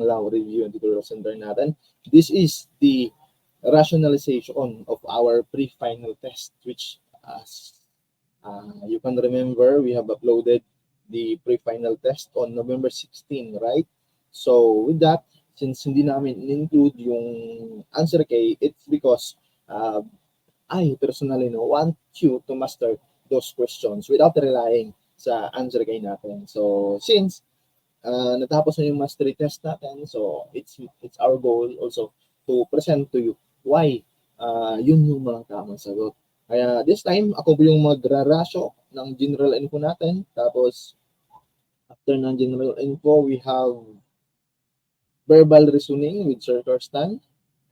lang review and tutorial center natin. This is the rationalization of our pre-final test, which as you can remember, we have uploaded the pre-final test on November 16, right? So with that, since hindi namin include yung answer key, it's because I personally want you to master those questions without relying sa answer key natin. So since natapos na yung mastery test natin, so it's our goal also to present to you why yun yung mga tamang sagot. Kaya this time, ako po yung magrarasyo ng general info natin. Tapos, after ng general info, we have verbal reasoning with Sir Kirsten,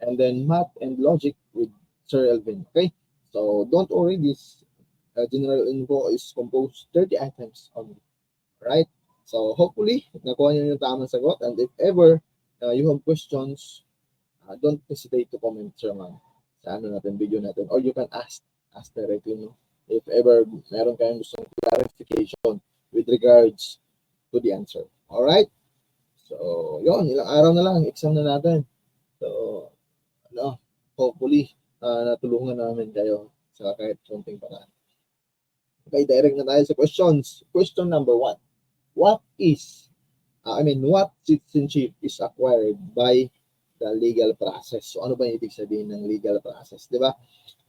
and then math and logic with Sir Elvin. Okay? So, don't worry, this general info is composed 30 items only. Alright? So, hopefully, nakuha nyo yung tamang sagot. And if ever you have questions, don't hesitate to comment, Sir Man, sa ano natin, video natin. Or you can ask directly, no? If ever meron kayong gustong clarification with regards to the answer. Alright? So, yun, ilang araw na lang, exam na natin. So, hopefully, natulungan namin kayo sa kahit konting paraan. Okay, direct na tayo sa questions. Question number 1. What citizenship is acquired by the legal process? So, ano ba yung ibig sabihin ng legal process? Diba?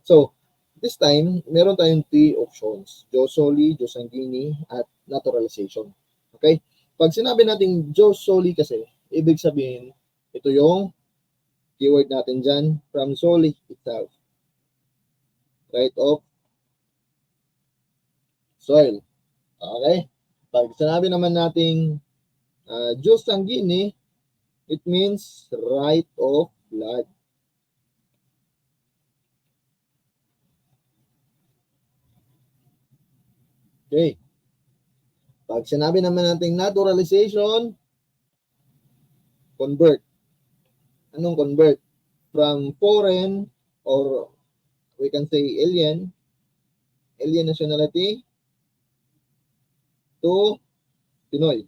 So, this time, meron tayong 3 options. Jus soli, jus sanguini, at naturalization. Okay? Pag sinabi natin jus soli kasi, ibig sabihin, ito yung keyword natin dyan, from soli itself. Right of soil. Okay? Pag sinabi naman natin jus sanguini, it means right of blood. Okay. Pag sinabi naman natin naturalization, convert. Anong convert? From foreign or we can say alien nationality to Pinoy.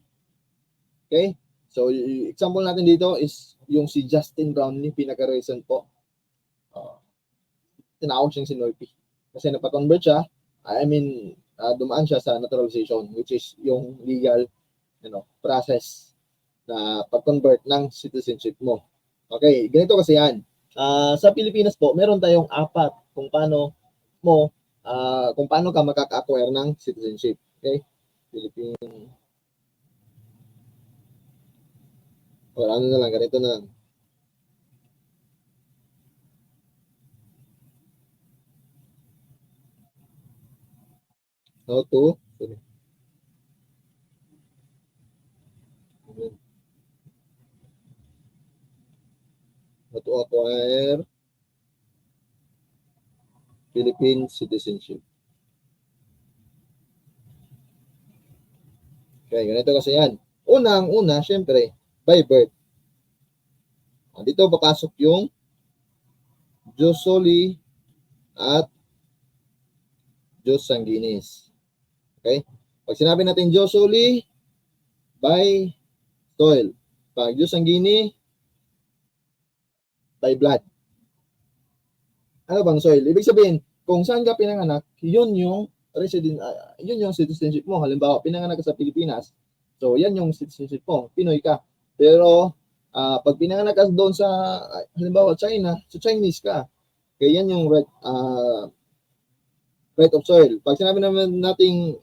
Okay? So, example natin dito is yung si Justin Brownlee, pinaka-recent po. Tinawag siyang si Norpy. Kasi napakonvert siya, dumaan siya sa naturalization, which is yung legal process na pag-convert ng citizenship mo. Okay, ganito kasi yan. Sa Pilipinas po, meron tayong 4 kung paano ka makaka-acquire ng citizenship. Okay? Philippine. O, ano na lang, ganito na lang. How to acquire Philippine citizenship. Okay, ganito kasi yan. Unang-una, syempre, by birth. Dito papasok yung jus soli at jus sanguinis. Okay? Pag sinabi natin jus soli, by soil. Pag jus sanguini, by blood. Ano bang soil? Ibig sabihin, kung saan ka pinanganak, yun yung citizenship mo. Halimbawa, pinanganak ka sa Pilipinas, so yan yung citizenship mo, Pinoy ka. Pero pag pinanganak ka doon sa halimbawa China, so Chinese ka. Kaya yan yung right of soil. Pag sinabi naman nating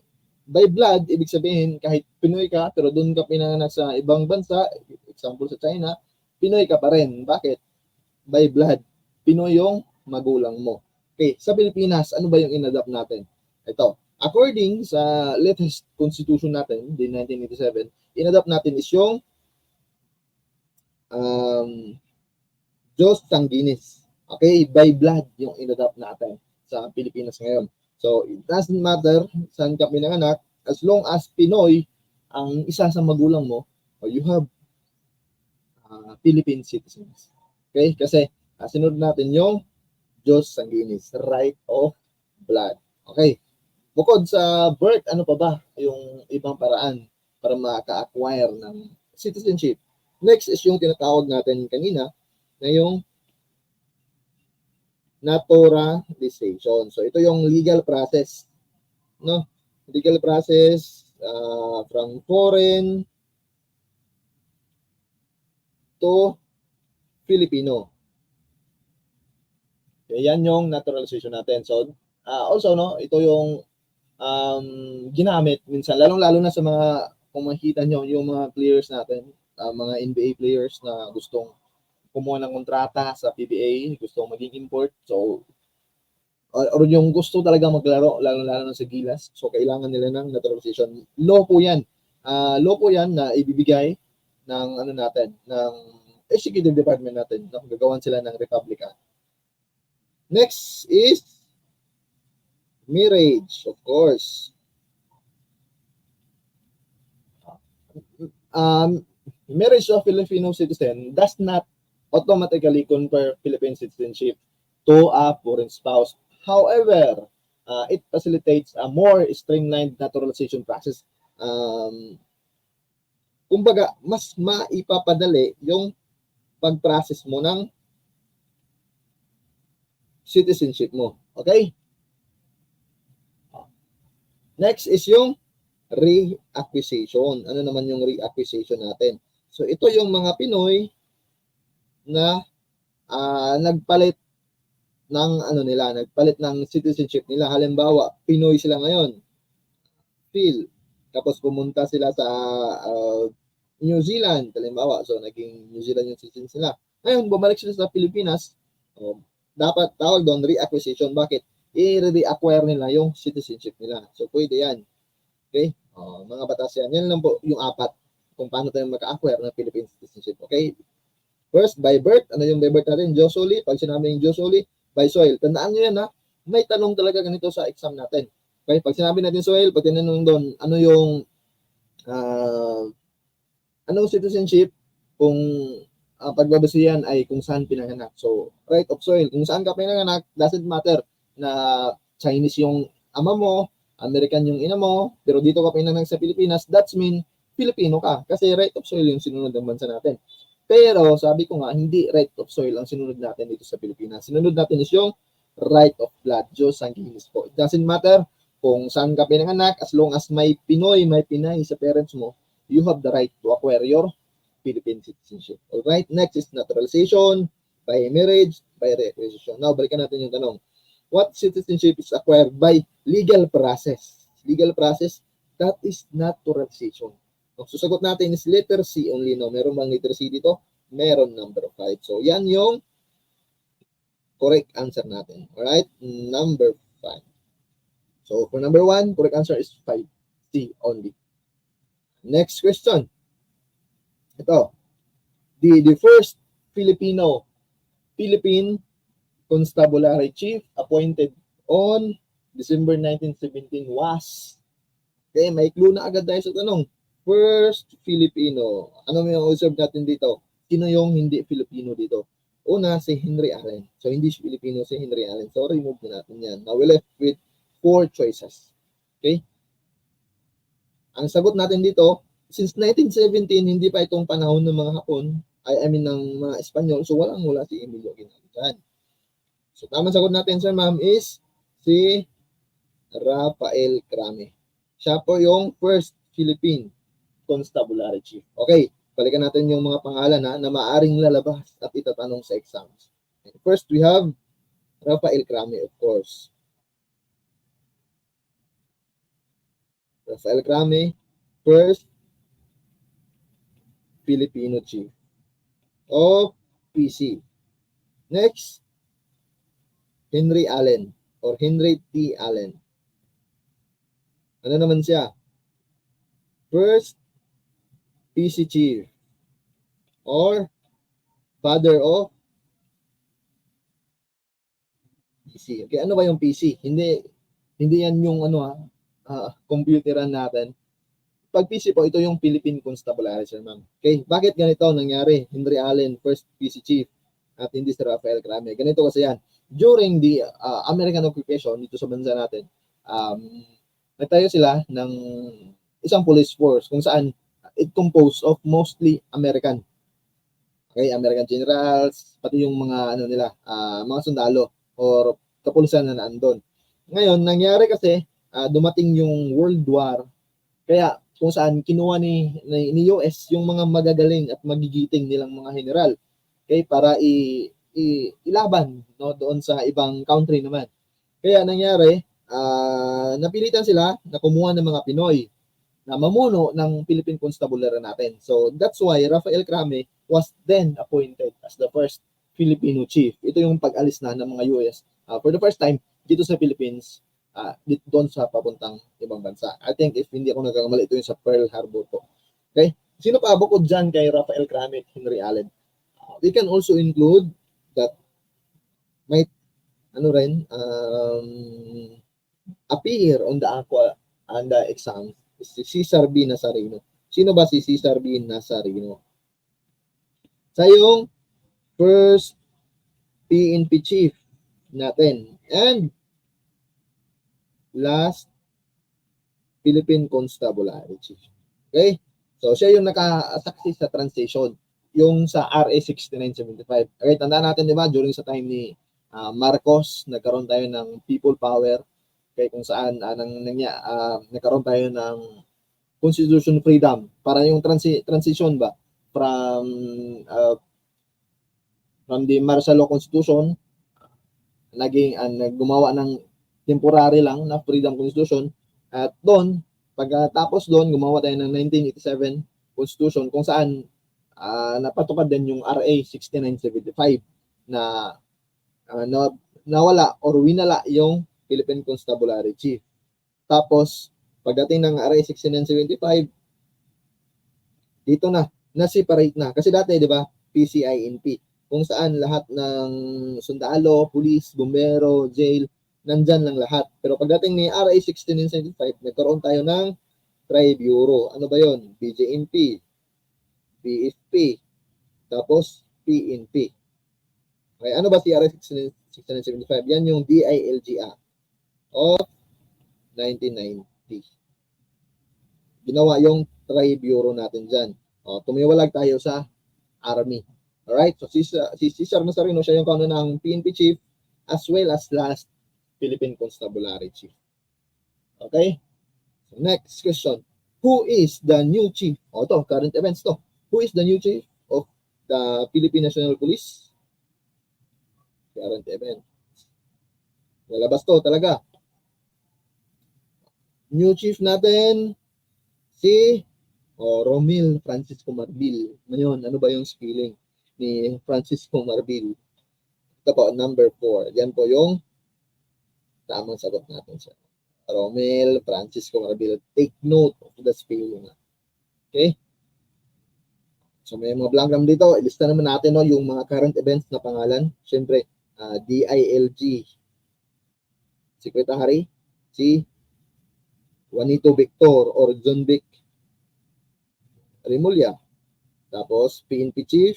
by blood, ibig sabihin kahit Pinoy ka pero doon ka pinanganak sa ibang bansa, example sa China, Pinoy ka pa rin. Bakit? By blood. Pinoy yung magulang mo. Okay, sa Pilipinas, ano ba yung inadapt natin? Ito, according sa latest constitution natin, din 1987, inadapt natin is yung jus sanguinis. Okay, by blood yung inadapt natin sa Pilipinas ngayon. So, it doesn't matter saan ka pinanganak, as long as Pinoy ang isa sa magulang mo, you have Philippine citizens. Okay, kasi sinunod natin yung jus sanguinis, right of blood. Okay. Bukod sa birth, ano pa ba yung ibang paraan para maka-acquire ng citizenship? Next is yung tinatawag natin kanina na yung naturalization. So ito yung legal process, no? Legal process from foreign to Filipino. Yan yung naturalization natin. So also, no, ito yung ginamit minsan, lalong-lalo na sa mga, kung makikita nyo, yung mga players natin, mga NBA players na gustong kumuha ng kontrata sa PBA, gustong maging import. So, or yung gusto talaga maglaro, lalo-lalo na sa Gilas. So, kailangan nila ng naturalization. Law po yan. Law po yan na ibibigay ng ano natin, ng executive department natin. No? Gagawan sila ng Republica. Next is marriage, of course. Marriage of Filipino citizen does not automatically confer Philippine citizenship to a foreign spouse. However, it facilitates a more streamlined naturalization process. Kumbaga, mas maipapadali yung pag-process mo ng citizenship mo. Okay? Next is yung reacquisition. Ano naman yung reacquisition natin? So, ito yung mga Pinoy na nagpalit ng nagpalit ng citizenship nila. Halimbawa, Pinoy sila ngayon. Phil. Tapos pumunta sila sa New Zealand, halimbawa. So, naging New Zealand yung citizen sila. Ngayon, bumalik sila sa Pilipinas. Dapat tawag doon reacquisition. Bakit? I-reacquire nila yung citizenship nila. So, pwede yan. Okay? Mga batas yan. Yan lang po yung apat kung paano tayo maka-acquire ng Philippine citizenship. Okay? First, by birth. Ano yung by birth natin? Josoli. Pag sinabi yung Josoli, by soil. Tandaan nyo yan, ha? May tanong talaga ganito sa exam natin. Okay? Pag sinabi natin soil, pag tinanong doon, ano yung anong citizenship, kung pagbabasihan ay kung saan pinanganak. So, right of soil. Kung saan ka pinanganak, doesn't matter na Chinese yung ama mo, American yung ina mo, pero dito ka pinanganak sa Pilipinas, that's mean Filipino ka. Kasi right of soil yung sinunod ng bansa natin. Pero sabi ko nga, hindi right of soil ang sinunod natin dito sa Pilipinas. Sinunod natin is yung right of blood, Diyos ang kinis po. It doesn't matter kung saan ka pinanganak, as long as may Pinoy, may Pinay sa parents mo, you have the right to acquire your Philippine citizenship. Alright, next is naturalization, by marriage, by reacquisition. Now, balikan natin yung tanong. What citizenship is acquired by legal process? Legal process, that is naturalization. Ang susagot natin is letter C only. No? Meron bang letter C dito? Meron, number 5. So, yan yung correct answer natin. Alright? Number 5. So, for number 1, correct answer is 5. C only. Next question. Ito. The first Philippine Constabulary Chief appointed on December 1917 was, okay, may clue na agad tayo sa tanong. First Filipino. Ano yung observe natin dito? Sino yung hindi Filipino dito? Una, si Henry Allen. So, hindi si Filipino, si Henry Allen. So, remove na natin yan. Now, we left with 4 choices. Okay? Ang sagot natin dito, since 1917, hindi pa itong panahon ng mga Hapon, ng mga Espanyol, so walang-wala si Emilio Ginalitan. So, tamang sagot natin, sir, ma'am, is si Rafael Crame. Siya po yung first Philippine Constabulary Chief. Okay, balikan natin yung mga pangalan na maaring lalabas at itatanong sa exams. First, we have Rafael Crame, of course. Rafael Crame, first Filipino Chief of PC. Next, Henry Allen or Henry T. Allen. Ano naman siya? First PC Chief or father of PC. Okay, ano ba yung PC? Hindi yan yung computeran natin. Pag PC po, ito yung Philippine Constabulary, sir, ma'am. Okay, bakit ganito nangyari? Henry Allen, first PC Chief, at hindi si Rafael Crame. Ganito kasi yan. During the American occupation dito sa bansa natin, nagtayo sila ng isang police force kung saan it composed of mostly American. Okay, American generals, pati yung mga ano nila, mga sundalo or kapulisan na naandun. Ngayon, nangyari kasi dumating yung World War, kaya kung saan kinuha ni US yung mga magagaling at magigiting nilang mga general, okay, para ilaban, no, doon sa ibang country naman. Kaya nangyari, napilitan sila na kumuha ng mga Pinoy na mamuno ng Philippine Constabulary natin. So that's why Rafael Crame was then appointed as the first Filipino chief. Ito yung pag-alis na ng mga US for the first time dito sa Philippines, doon sa papuntang ibang bansa. I think if hindi ako nagkakamali, ito yung sa Pearl Harbor po. Okay? Sino pa bukod dyan kay Rafael Crame at Henry Allen? We can also include that might appear on the exam, si Cesar B. Nazareno. Sino ba si Cesar B. Nazareno? Sa yung first PNP chief natin and last Philippine Constabulary chief. Okay? So siya yung nakasaksi sa transition, yung sa RA 6975. Okay, tandaan natin, di ba, during sa time ni Marcos, nagkaroon tayo ng people power, okay, kung saan nagkaroon tayo ng constitution freedom para yung transition ba from the martial law constitution, naging gumawa ng temporary lang na freedom constitution, at doon pagkatapos doon gumawa tayo ng 1987 constitution kung saan napatupad din yung RA 6975 na nawala or winala yung Philippine Constabulary Chief. Tapos pagdating ng RA 6975, dito na-separate na. Kasi dati, di ba, PCINP, kung saan lahat ng sundalo, police, bombero, jail, nandyan lang lahat. Pero pagdating ni RA 6975, nagkaroon tayo ng Tri-Bureau. Ano ba yon? BJNP, PFP, tapos PNP. Okay, ano ba si RA 6975? Yan yung DILG Act of 1990. Ginawa yung Tri-Bureau natin dyan. Tumiwalag tayo sa Army. Alright? So, si Cesar Nazareno, siya yung kauna ng PNP chief as well as last Philippine Constabulary chief. Okay? So, next question. Who is the new chief? Ito, current events to. Who is the new chief of the Philippine National Police? Current event. Lalabas to talaga. New chief natin, si Romil Francisco Marbil. Ngayon, ano ba yung spelling ni Francisco Marbil? Ito po, number 4. Yan po yung tamang sagot natin siya. Romil Francisco Marbil. Take note of the spelling. Okay? So, may mga blank dito. Ilista naman natin yung mga current events na pangalan. Siyempre, DILG Secretary, si Juanito Victor or John Vic Remulla. Tapos, PNP Chief,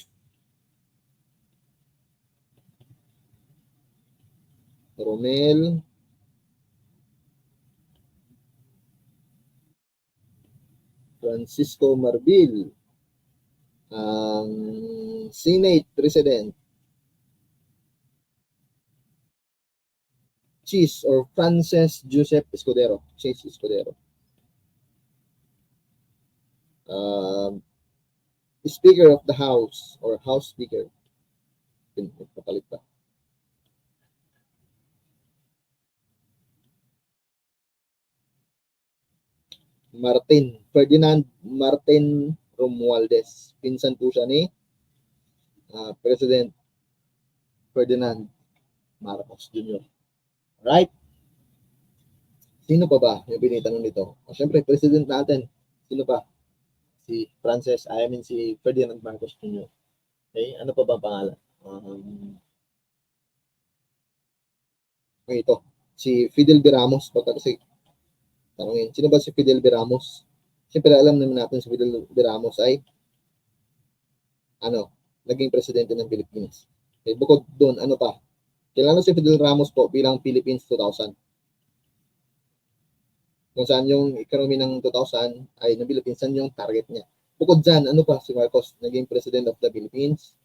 Romel Francisco Marbil. Ang Senate President, Chis or Frances Joseph Escudero. Chis Escudero. Speaker of the House or House Speaker. Papalit pa. Ferdinand Martin Romualdez. Pinsan po siya ni President Ferdinand Marcos Jr. Right? Sino pa ba yung binitanong nito? Siyempre, President natin. Sino pa? Si Ferdinand Marcos Jr. Okay, ano pa ba pangalan? Ito, si Fidel B. Ramos. Kasi tanongin, sino ba si Fidel B. Ramos? Siyempre, alam naman natin si Fidel B. Ramos ay naging presidente ng Pilipinas. Okay, bukod doon, ano pa? Kilala si Fidel Ramos po bilang Philippines 2000. Kung saan yung economy ng 2000 ay ng Philippines, saan yung target niya. Bukod dyan, ano pa si Marcos? Naging President of the Philippines.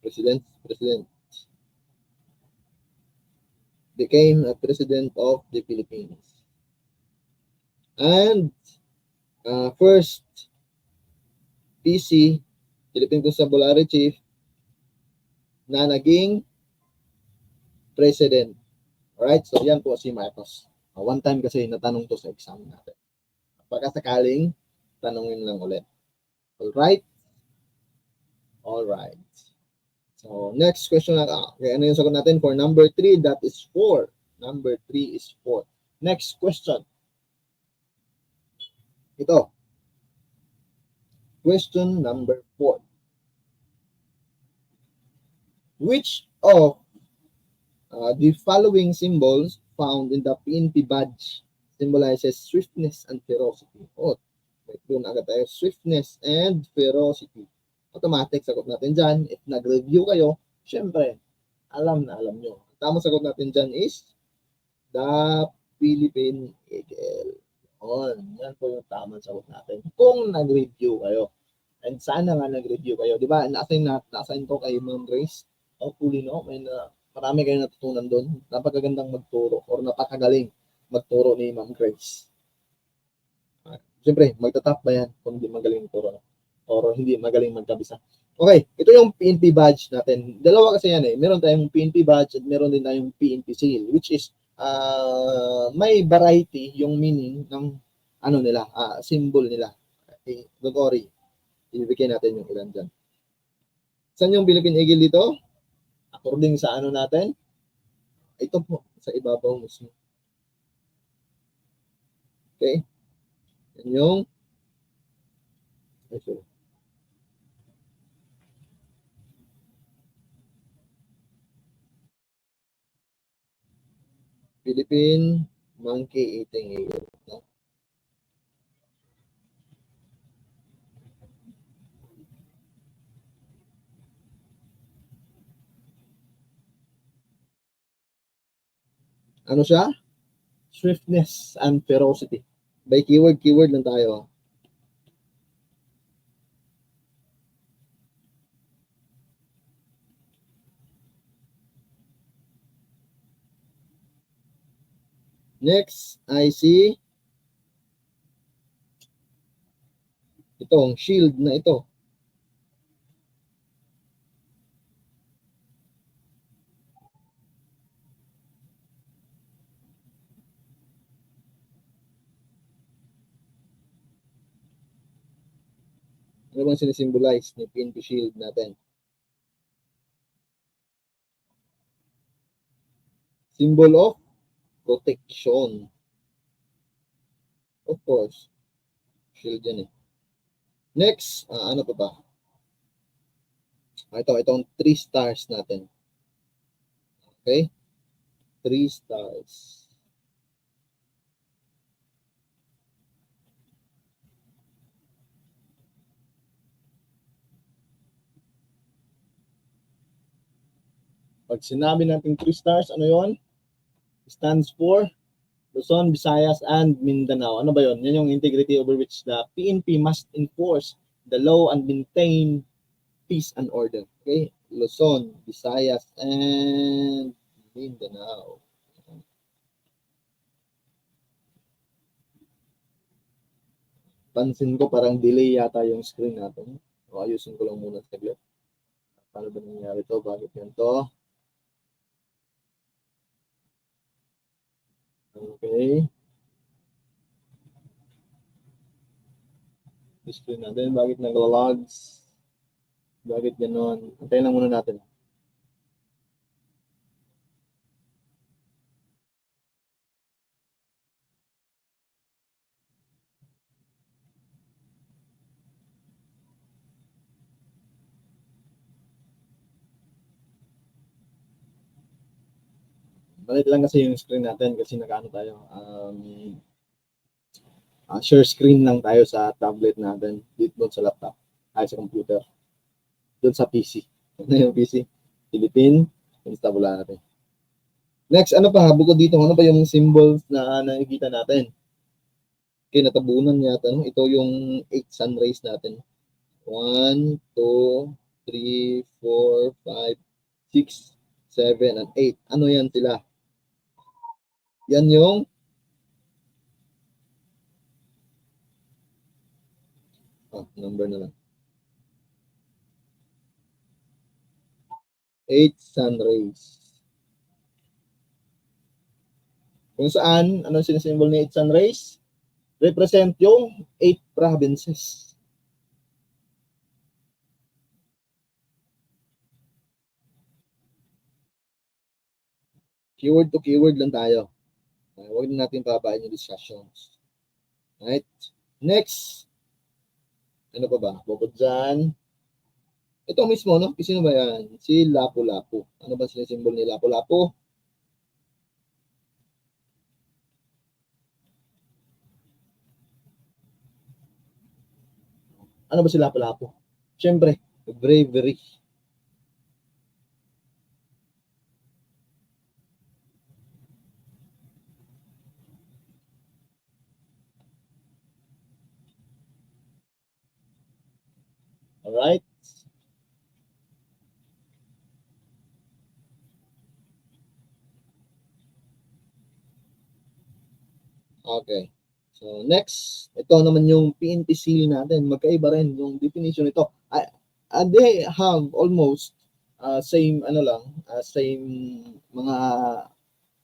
President became a president of the Philippines. And first PC, Philippine Constabulary Chief, na naging president. Alright, so yan po si Marcos. One time kasi natanong to sa exam natin. Pagkasakaling, tanongin lang ulit. Alright? Alright. So, next question na. Okay, ano yung sagot natin for number 3? That is 4. Number 3 is 4. Next question. Ito. Question number 4. Which of the following symbols found in the PNP badge symbolizes swiftness and ferocity? Oh, may clue na agad tayo. Swiftness and ferocity. Automatic sagot natin dyan. If nag-review kayo, syempre, alam na alam nyo. Ang tamang sagot natin dyan is the Philippine Eagle. Yan po yung tamang sagot natin. Kung nag-review kayo. And sana nga nag-review kayo. Di ba? Na-assign ko kay Ma'am Grace. Hopefully, no? Marami kayong natutunan doon. Napakagandang magturo or napakagaling magturo ni Ma'am Grace. Siyempre, magtatap ba yan kung hindi magaling magturo? No? Or hindi magaling magkabisa. Okay, ito yung PNP badge natin. Dalawa kasi yan eh. Meron tayong PNP badge at meron din tayong PNP seal, which is may variety yung meaning ng ano nila, symbol nila. Okay, don't worry. Ibigay natin yung ilan dyan. Saan yung Philippine Eagle dito? According sa ano natin? Ito po, sa ibabaw mismo. Okay? Yan yung Philippine Monkey Eating Eagle. No? Ano siya? Swiftness and ferocity. By keyword lang tayo. Next, I see itong shield na ito. Ano bang sinisimbolize ni PNP shield natin? Symbol of protection. Of course. Shield yan eh. Next, ano pa ba? Itong 3 stars natin. Okay? 3 stars. Pag sinabi natin 3 stars, ano yon? Stands for Luzon, Visayas, and Mindanao. Ano ba yon? Yan yung integrity over which the PNP must enforce the law and maintain peace and order. Okay? Luzon, Visayas, and Mindanao. Pansin ko parang delay yata yung screen natin. So, ayusin ko lang muna saglit. Paano ba nangyari to? Bakit ganito? Okay. Screen natin. Bakit nag-logs? Bakit ganon? Antayin lang muna natin. Balit lang kasi yung screen natin kasi nakaano tayo. Share screen lang tayo sa tablet natin dito sa laptop ay sa computer. Doon sa PC. Ano yung PC? Philippine Constabulary. Next, ano pa? Bukod dito, ano pa yung symbols na nakikita natin? Okay, natabunan yata. No? Ito yung 8 sun rays natin. 1, 2, 3, 4, 5, 6, 7, and 8. Ano yan sila? Yan yung number na lang. 8 sun rays. Kung saan, ano sinisimbol ni 8 sun rays? Represent yung 8 provinces. Keyword to keyword lang tayo. Huwag na natin papain yung discussions. Right? Next. Ano pa ba? Bukod dyan. Ito mismo, no? Sino ba yan? Si Lapu-Lapu. Ano ba sinisimbol ni Lapu-Lapu? Ano ba si Lapu-Lapu? Siyempre, bravery. Alright? Okay. So, next, ito naman yung PNP seal natin. Magkaiba rin yung definition nito. They have almost same same mga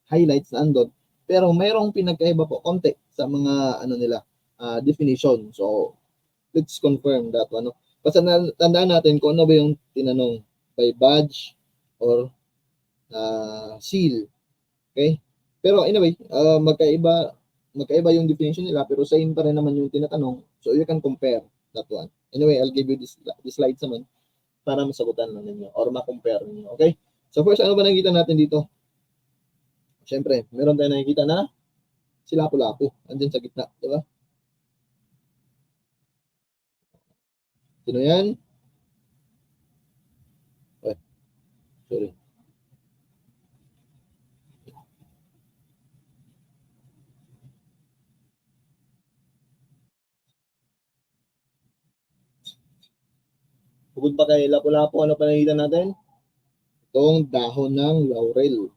highlights na andon. Pero mayroong pinagkaiba po konti sa mga definition. So, let's confirm that one. Basta tandaan natin kung ano ba yung tinanong, by badge or seal. Okay? Pero anyway, magkaiba yung definition nila pero same pa rin naman yung tinatanong. So you can compare that one. Anyway, I'll give you this slides naman para masagutan lang ninyo or ma-compare ninyo. Okay? So first, ano ba nakikita natin dito? Siyempre, meron tayong nakikita na si Lapu-Lapu. Andyan sa gitna. Di ba? Sino yan? Ay, sorry. Bukod pa kay Lapu-Lapu, ano pa nakikita natin? Itong dahon ng laurel.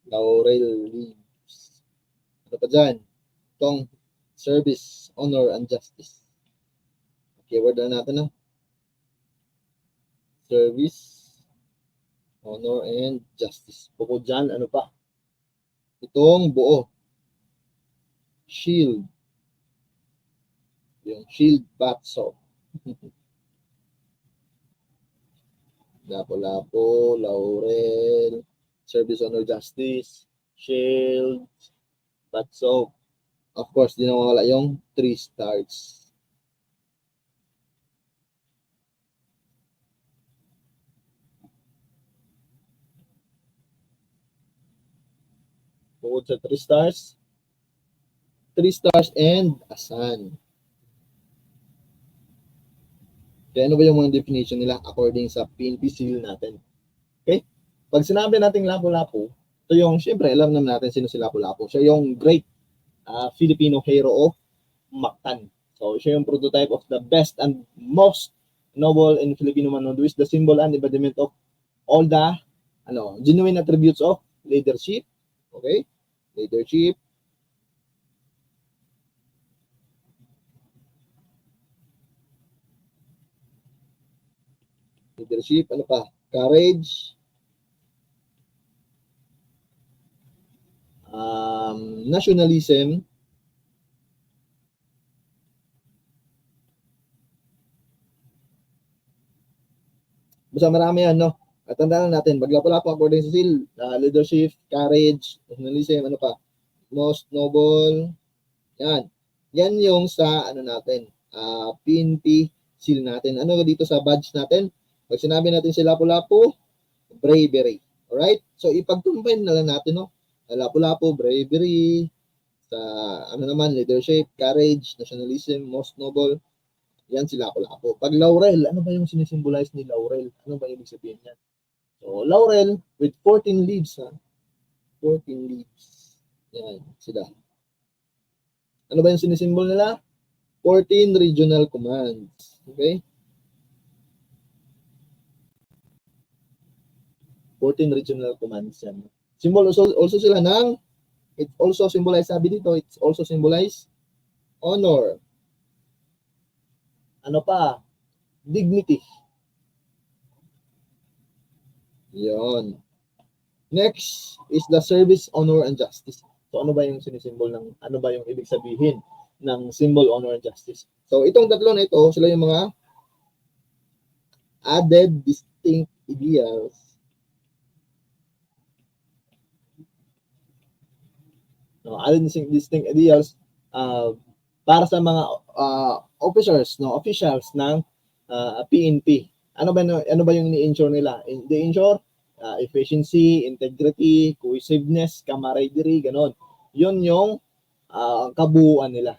Laurel leaves. Ano pa dyan? Itong service, honor, and justice. Keyword na natin na. Service, honor, and justice. Bukod dyan, ano pa? Itong buo. Shield. Yung shield batso. Lapu-Lapu, laurel, service, honor, justice, shield, batso. Of course, di na mawala yung 3 stars. Bukod sa 3 stars, 3 stars and a sun. Kaya ano ba yung mga definition nila according sa PNP seal natin? Okay? Pag sinabi natin Lapu-Lapu, ito yung, syempre, alam naman natin sino si Lapu-Lapu. Siya yung great Filipino hero of Mactan. So, siya yung prototype of the best and most noble in Filipino manhood, who is the symbol and embodiment of all the genuine attributes of leadership. Okay? Leadership. Leadership, ano pa? Courage. Nationalism. Basta marami yan, no? At tandaan natin, pag Lapu-Lapu according sa seal, leadership, courage, nationalism, ano pa? Most noble. Yan. Yan yung sa, natin, PNP seal natin. Ano dito sa badge natin? Pag sinabi natin si Lapu-Lapu, bravery. Alright? So, ipag-combine na lang natin, no? Lapu-Lapu, bravery, sa, naman, leadership, courage, nationalism, most noble. Yan si Lapu-Lapu. Pag laurel, ano ba yung sinisimbolize ni laurel? Ano ba ibig sabihin niyan? So, laurel with 14 leaves, ha? 14 leads. Yan, sila. Ano ba yung sinisimbol nila? 14 regional commands. Okay? 14 regional commands yan. Symbol also sila ng, it also symbolize, sabi dito, it's also symbolize honor. Ano pa? Dignity. Yon. Next is the service, honor, and justice. So ano ba yung sinisimbol ng, ano ba yung ibig sabihin ng symbol, honor, and justice? So itong tatlo na ito, sila yung mga added distinct ideals added distinct ideals para sa mga officers, officials ng PNP. Ano ba yung ni-ensure nila? They ensure efficiency, integrity, cohesiveness, camaraderie, ganon. Yun yung kabuuan nila.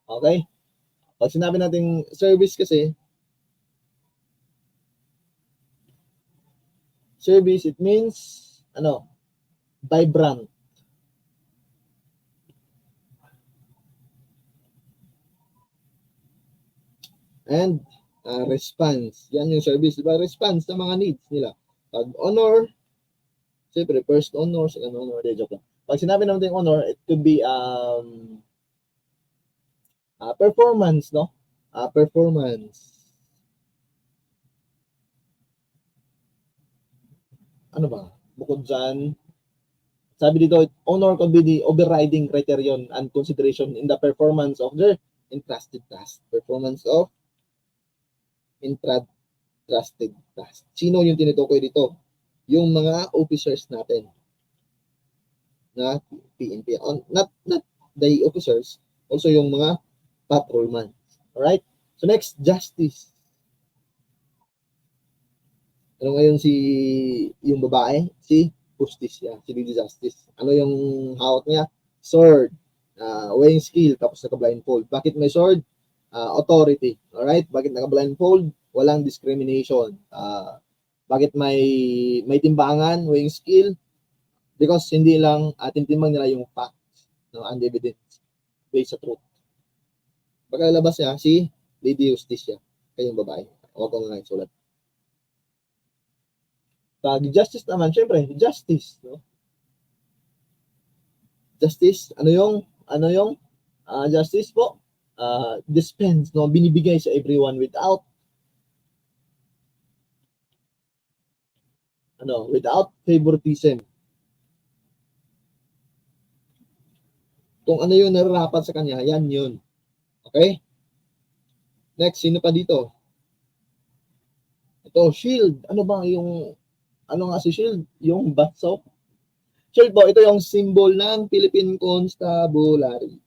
Okay? Pag sinabi natin service kasi, service, it means, vibrant. And response. Yan yung service. Diba? Response sa mga needs nila. Pag honor, siyempre, first honor, second honor, joke lang. Pag sinabi naman yung honor, it could be performance, no? Performance. Ano ba? Bukod dyan, sabi dito, honor could be the overriding criterion and consideration in the performance of their entrusted task. Performance of entrusted task. Sino yung tinutukoy dito? Yung mga officers natin na PNP. Not the officers, also yung mga patrolman. Alright? So next, justice. Ano ngayon yung babae? Si Justicia, si Lady Justice. Ano yung hawak niya? Sword, weighing skill, tapos naka-blindfold. Bakit may sword? Authority. Alright? Bakit naka-blindfold? Walang discrimination. Bakit may timbangan, weighing skill? Because hindi lang tinitimbang nila yung facts, and evidence based sa truth. Pagkalabas niya, si Lady Justicia, kayong babae. Huwag ko nga isulat. Pag justice naman, syempre, justice, no? Justice, ano yung justice po? Dispense, no? Binibigay sa everyone without favoritism. Kung ano yung nararapat sa kanya, yan yun. Okay? Next, sino pa dito? Ito, shield. Ano nga si shield? Yung batsok. Shield po, ito yung symbol ng Philippine Constabulary.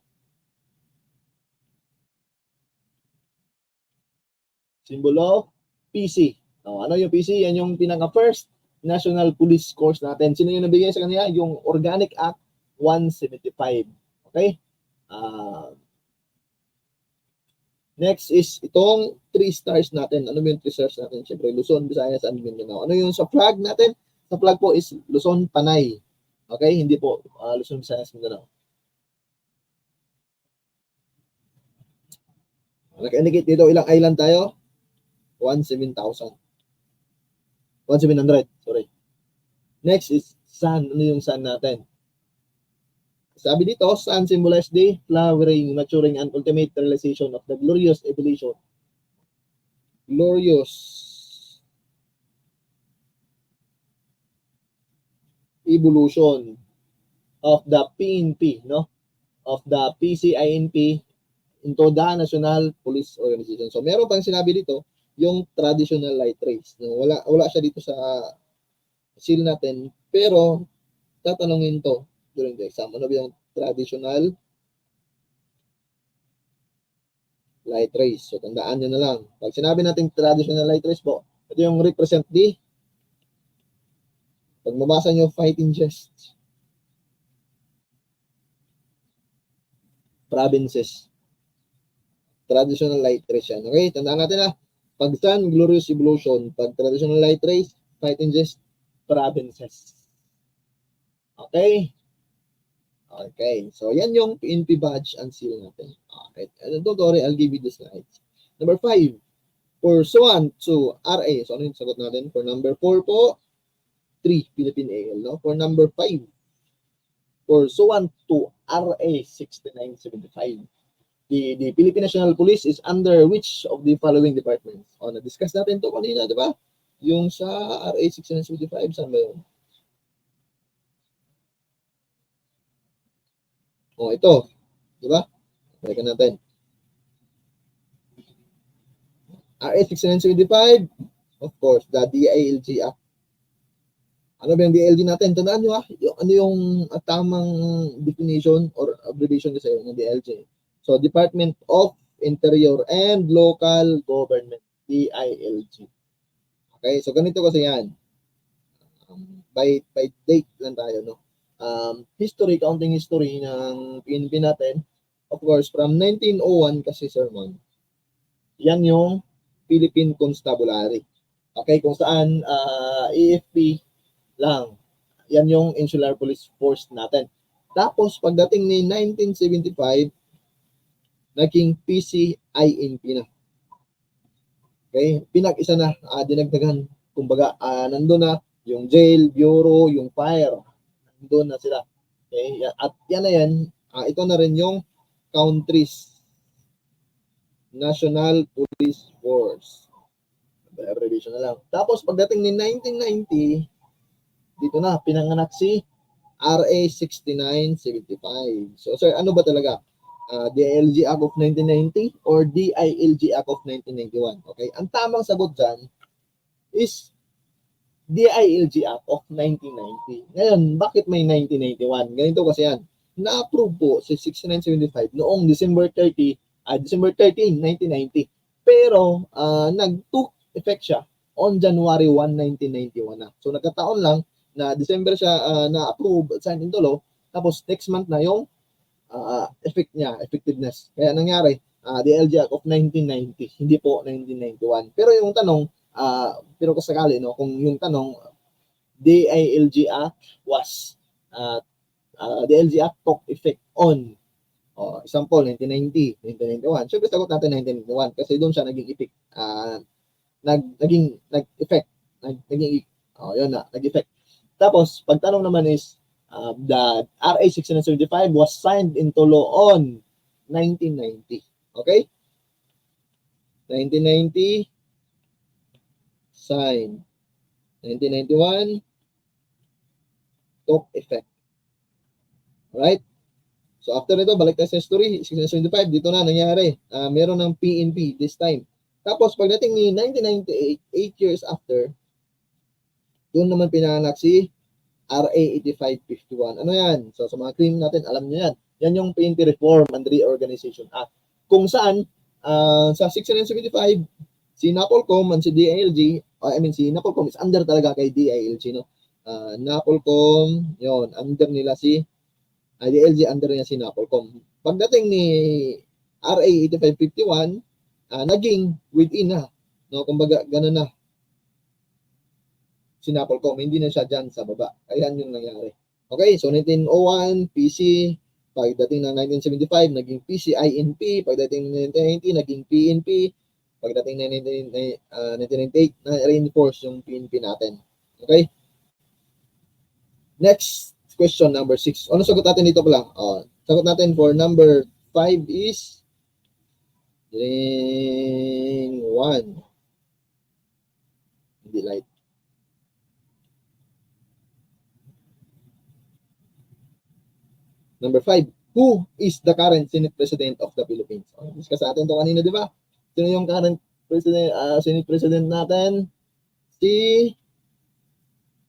Symbol of PC. Ano yung PC? Yan yung pinaka-first National Police Course natin. Sino yung nabigay sa kanila? Yung Organic Act 175. Okay? Next is itong 3 stars natin. Ano yung 3 stars natin? Siyempre, Luzon, Visayas, and Mindanao. Ano yung sa flag natin? Sa flag po is Luzon, Panay. Okay? Hindi po Luzon, Visayas, Mindanao. Naka-indicate dito, ilang island tayo? 17,000. 1,700, sorry. Next is sun. Ano yung sun natin? Sabi dito, sun symbolize the flowering, maturing, and ultimate realization of the glorious evolution. Glorious evolution of the PNP, no? Of the PCINP into the National Police Organization. So, meron pang sinabi dito, yung traditional light rays. No? Wala siya dito sa seal natin, pero tatanungin to during the exam. Ano ba yung traditional light rays? So, tandaan nyo na lang. Pag sinabi natin traditional light rays po, ito yung represent the, pag mabasa nyo, fighting gest, provinces. Traditional light rays yan. Okay? Tandaan natin na. Pag sun, glorious evolution. Pag traditional light rays, fighting gest, provinces. Okay? Okay. So, yan yung PNP badge and seal natin. Okay. And don't worry, I'll give you the slides. Number 5, pursuant to RA. So, ano yung sagot natin? For number 4 po, 3, Philippine AL. No? For number 5, pursuant to RA 6975. The Philippine National Police is under which of the following departments? O, na-discuss natin to kanina, di ba? Yung sa RA 6975, saan ba yun? O, ito. Di ba? Balikan natin. RA 6975, of course, the DILG Act. Ano ba yung DILG natin? Tandaan nyo ano yung tamang definition or abbreviation kasi ng DILG. So, Department of Interior and Local Government, DILG. Okay, so ganito kasi yan. By date lang tayo, no? History, counting history ng PNP natin, of course, from 1901 kasi, Sermon, yan yung Philippine Constabulary. Okay, kung saan EFP lang. Yan yung Insular Police Force natin. Tapos, pagdating ni 1975, naging PCINP na. Okay? Pinag-isa na, dinagdagan. Kumbaga, nandun na yung jail, bureau, yung fire. Nandun na sila. Okay? At yan na yan, ito na rin yung countries National Police Force. Revision na lang. Tapos, pagdating ni 1990, dito na, pinanganak si RA 6975. So, sir, ano ba talaga? DILG Act of 1990 or DILG Act of 1991? Okay? Ang tamang sagot dyan is DILG Act of 1990. Ngayon, bakit may 1991? Ganito kasi yan. Na-approve po si 6975 noong December 13, 1990. Pero, nag-took effect siya on January 1, 1991 na. So, nagkataon lang na December siya na-approve at signed into law. Tapos, next month na yung effectiveness. Kaya nangyari, DILG Act of 1990, hindi po 1991. Pero yung tanong, pero kasakali, no, kung yung tanong, DILG Act was, DILG Act took effect on, example, 1990, 1991. Siyempre, sagot natin 1991 kasi doon siya naging effect, nag-effect, yun na, nag-effect. Tapos, pagtanong naman is, the RA 6975 was signed into law on 1990. Okay? 1990, signed. 1991, took effect. Alright? So, after ito, balik tayo sa history. 6975, dito na nangyari. Meron ng PNP this time. Tapos, pagdating ni 1998, 8 years after, doon naman pinanganak si RA 8551. Ano yan? So, sa mga cream natin, alam niyo yan. Yan yung PNP Reform and Reorganization Act. Kung saan, sa 6975, si NAPOLCOM and si DILG, si NAPOLCOM is under talaga kay DILG, no? NAPOLCOM, yon under nila si DILG, under niya si NAPOLCOM. Pagdating ni RA 8551, naging within na, no? Kumbaga, ganun na. Si NAPOLCOM, hindi na siya dyan sa baba. Ayan yung nangyari. Okay, so 1901, PC, pagdating ng 1975, naging PCINP, pagdating ng 1990, naging PNP, pagdating ng 1998, na-reinforce yung PNP natin. Okay? Next question, number 6. Ano sagot natin dito pala? Sagot natin for number 5 is ring 1. Hindi light. Number 5, who is the current Senate President of the Philippines? Discuss natin ito kanina, di ba? Sino yung current President, Senate President natin? Si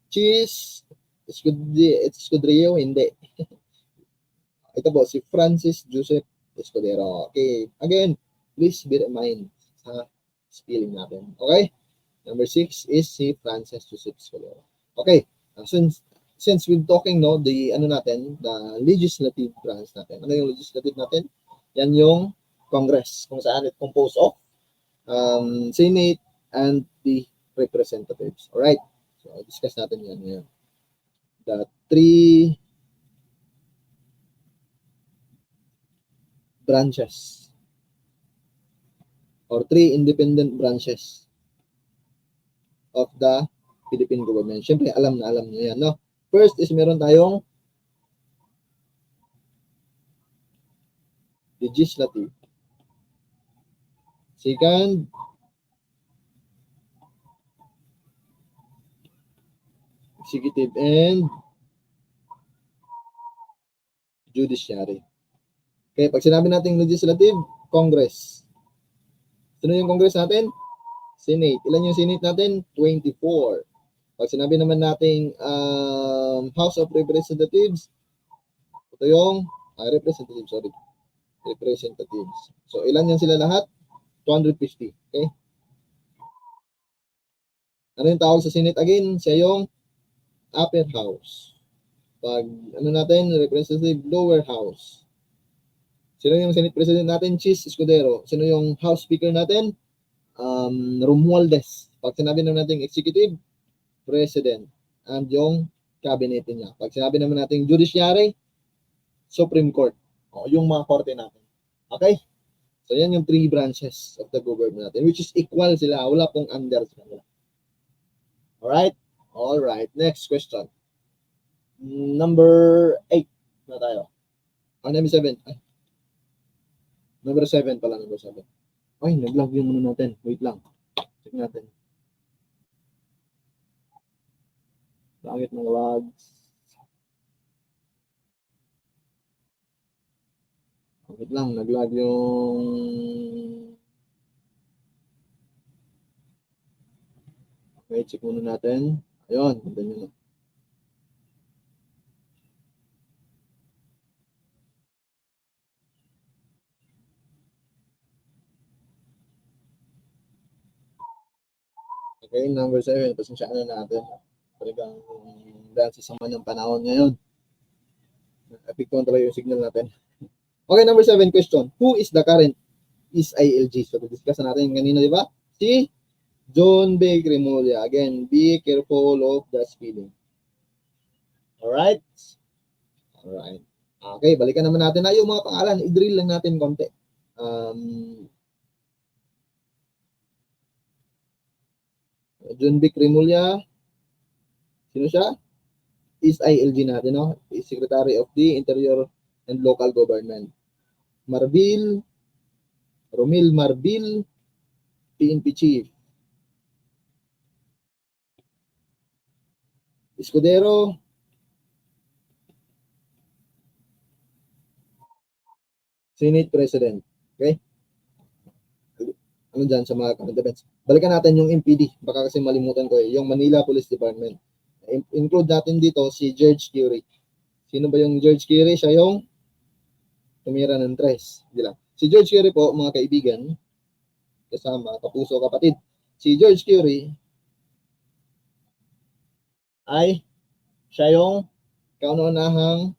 Cheese Escudero, hindi. Ito po, si Francis Joseph Escudero. Okay, again, please bear in mind sa spelling natin. Okay? Number 6 is si Francis Joseph Escudero. Okay, since we're talking, no, the legislative branch natin. Ano yung legislative natin? Yan yung Congress, kung saan it composed of Senate and the representatives. Alright? So, discuss natin yan ngayon. That three branches or three independent branches of the Philippine government. Siyempre, alam nyo yan, no? First is meron tayong legislative. Second, executive and judiciary. Okay, pag sinabi natin legislative, Congress. Sino yung Congress natin? Senate. Ilan yung Senate natin? 24. Pag sinabi naman natin House of Representatives, ito yung representatives. So, ilan yan sila lahat? 250. Okay? Ano yung tawag sa Senate again? Siya yung upper house. Pag ano natin, representative lower house. Sino yung Senate President natin? Chis Escudero. Sino yung House Speaker natin? Romualdez. Pag sinabi naman natin executive, President. And yung cabinet niya. Pag sinabi naman natin judiciary, Supreme Court. O, yung mga korte natin. Okay? So, yan yung three branches of the government natin, which is equal sila. Wala pong under sa kanila. Alright? Alright. Next question. Number 8 na tayo. Number 7. Ay. Number 7 pala. Number 7. Ay, nag-lag yung muna natin. Wait lang. Check natin. Bakit nag-lag? Wait lang. Nag-lag yung... Okay, check muna natin. Ayun. Ganyan nyo na. Okay, number 7. Pasensyaan na natin. Talagang dahil sa sama ng panahon ngayon. Epektuhan talaga yung signal natin. Okay, number 7 question. Who is the current SILG? So, discuss natin kanina, di ba? Si John B. Cremulya. Again, be careful of the spelling. Alright? Alright. Okay, balikan naman natin na yung mga pangalan. I-drill lang natin konti. John B. Cremulya. Sino siya? SILG natin, no? Secretary of the Interior and Local Government. Romil Marbil, PNP Chief. Escudero, Senate President. Okay? Ano dyan sa mga current events? Balikan natin yung MPD. Baka kasi malimutan ko yung Manila Police Department. Include natin dito si George Curie. Sino ba yung George Curie? Siya yung tumira ng tres. Hindi lang. Si George Curie po, mga kaibigan, kasama, kapuso, kapatid. Si George Curie ay siya yung kauna-unahang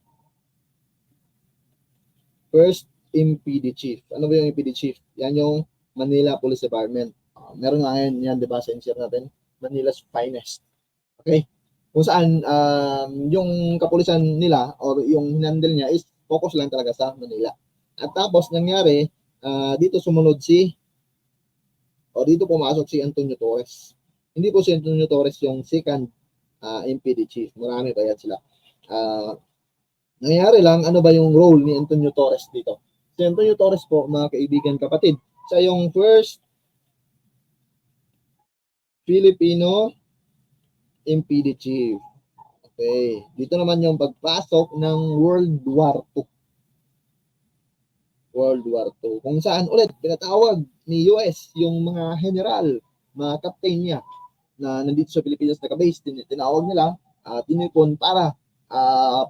first MPD chief. Ano ba yung MPD chief? Yan yung Manila Police Department. Meron nga yan, di ba, sa insert natin? Manila's finest. Okay? Kung saan yung kapulisan nila or yung hinandle niya is focus lang talaga sa Manila. At tapos nangyari, dito sumunod dito pumasok si Antonio Torres. Hindi po si Antonio Torres yung second MPD chief. Marami pa yan sila. Nangyari lang, ano ba yung role ni Antonio Torres dito? Si Antonio Torres po, mga kaibigan, kapatid, siya yung first Filipino MPD chief. Okay. Dito naman yung pagpasok ng World War II. World War II. Kung saan ulit pinatawag ni US yung mga general, mga captain niya na nandito sa Pilipinas naka-base, tinawag nila tinipon para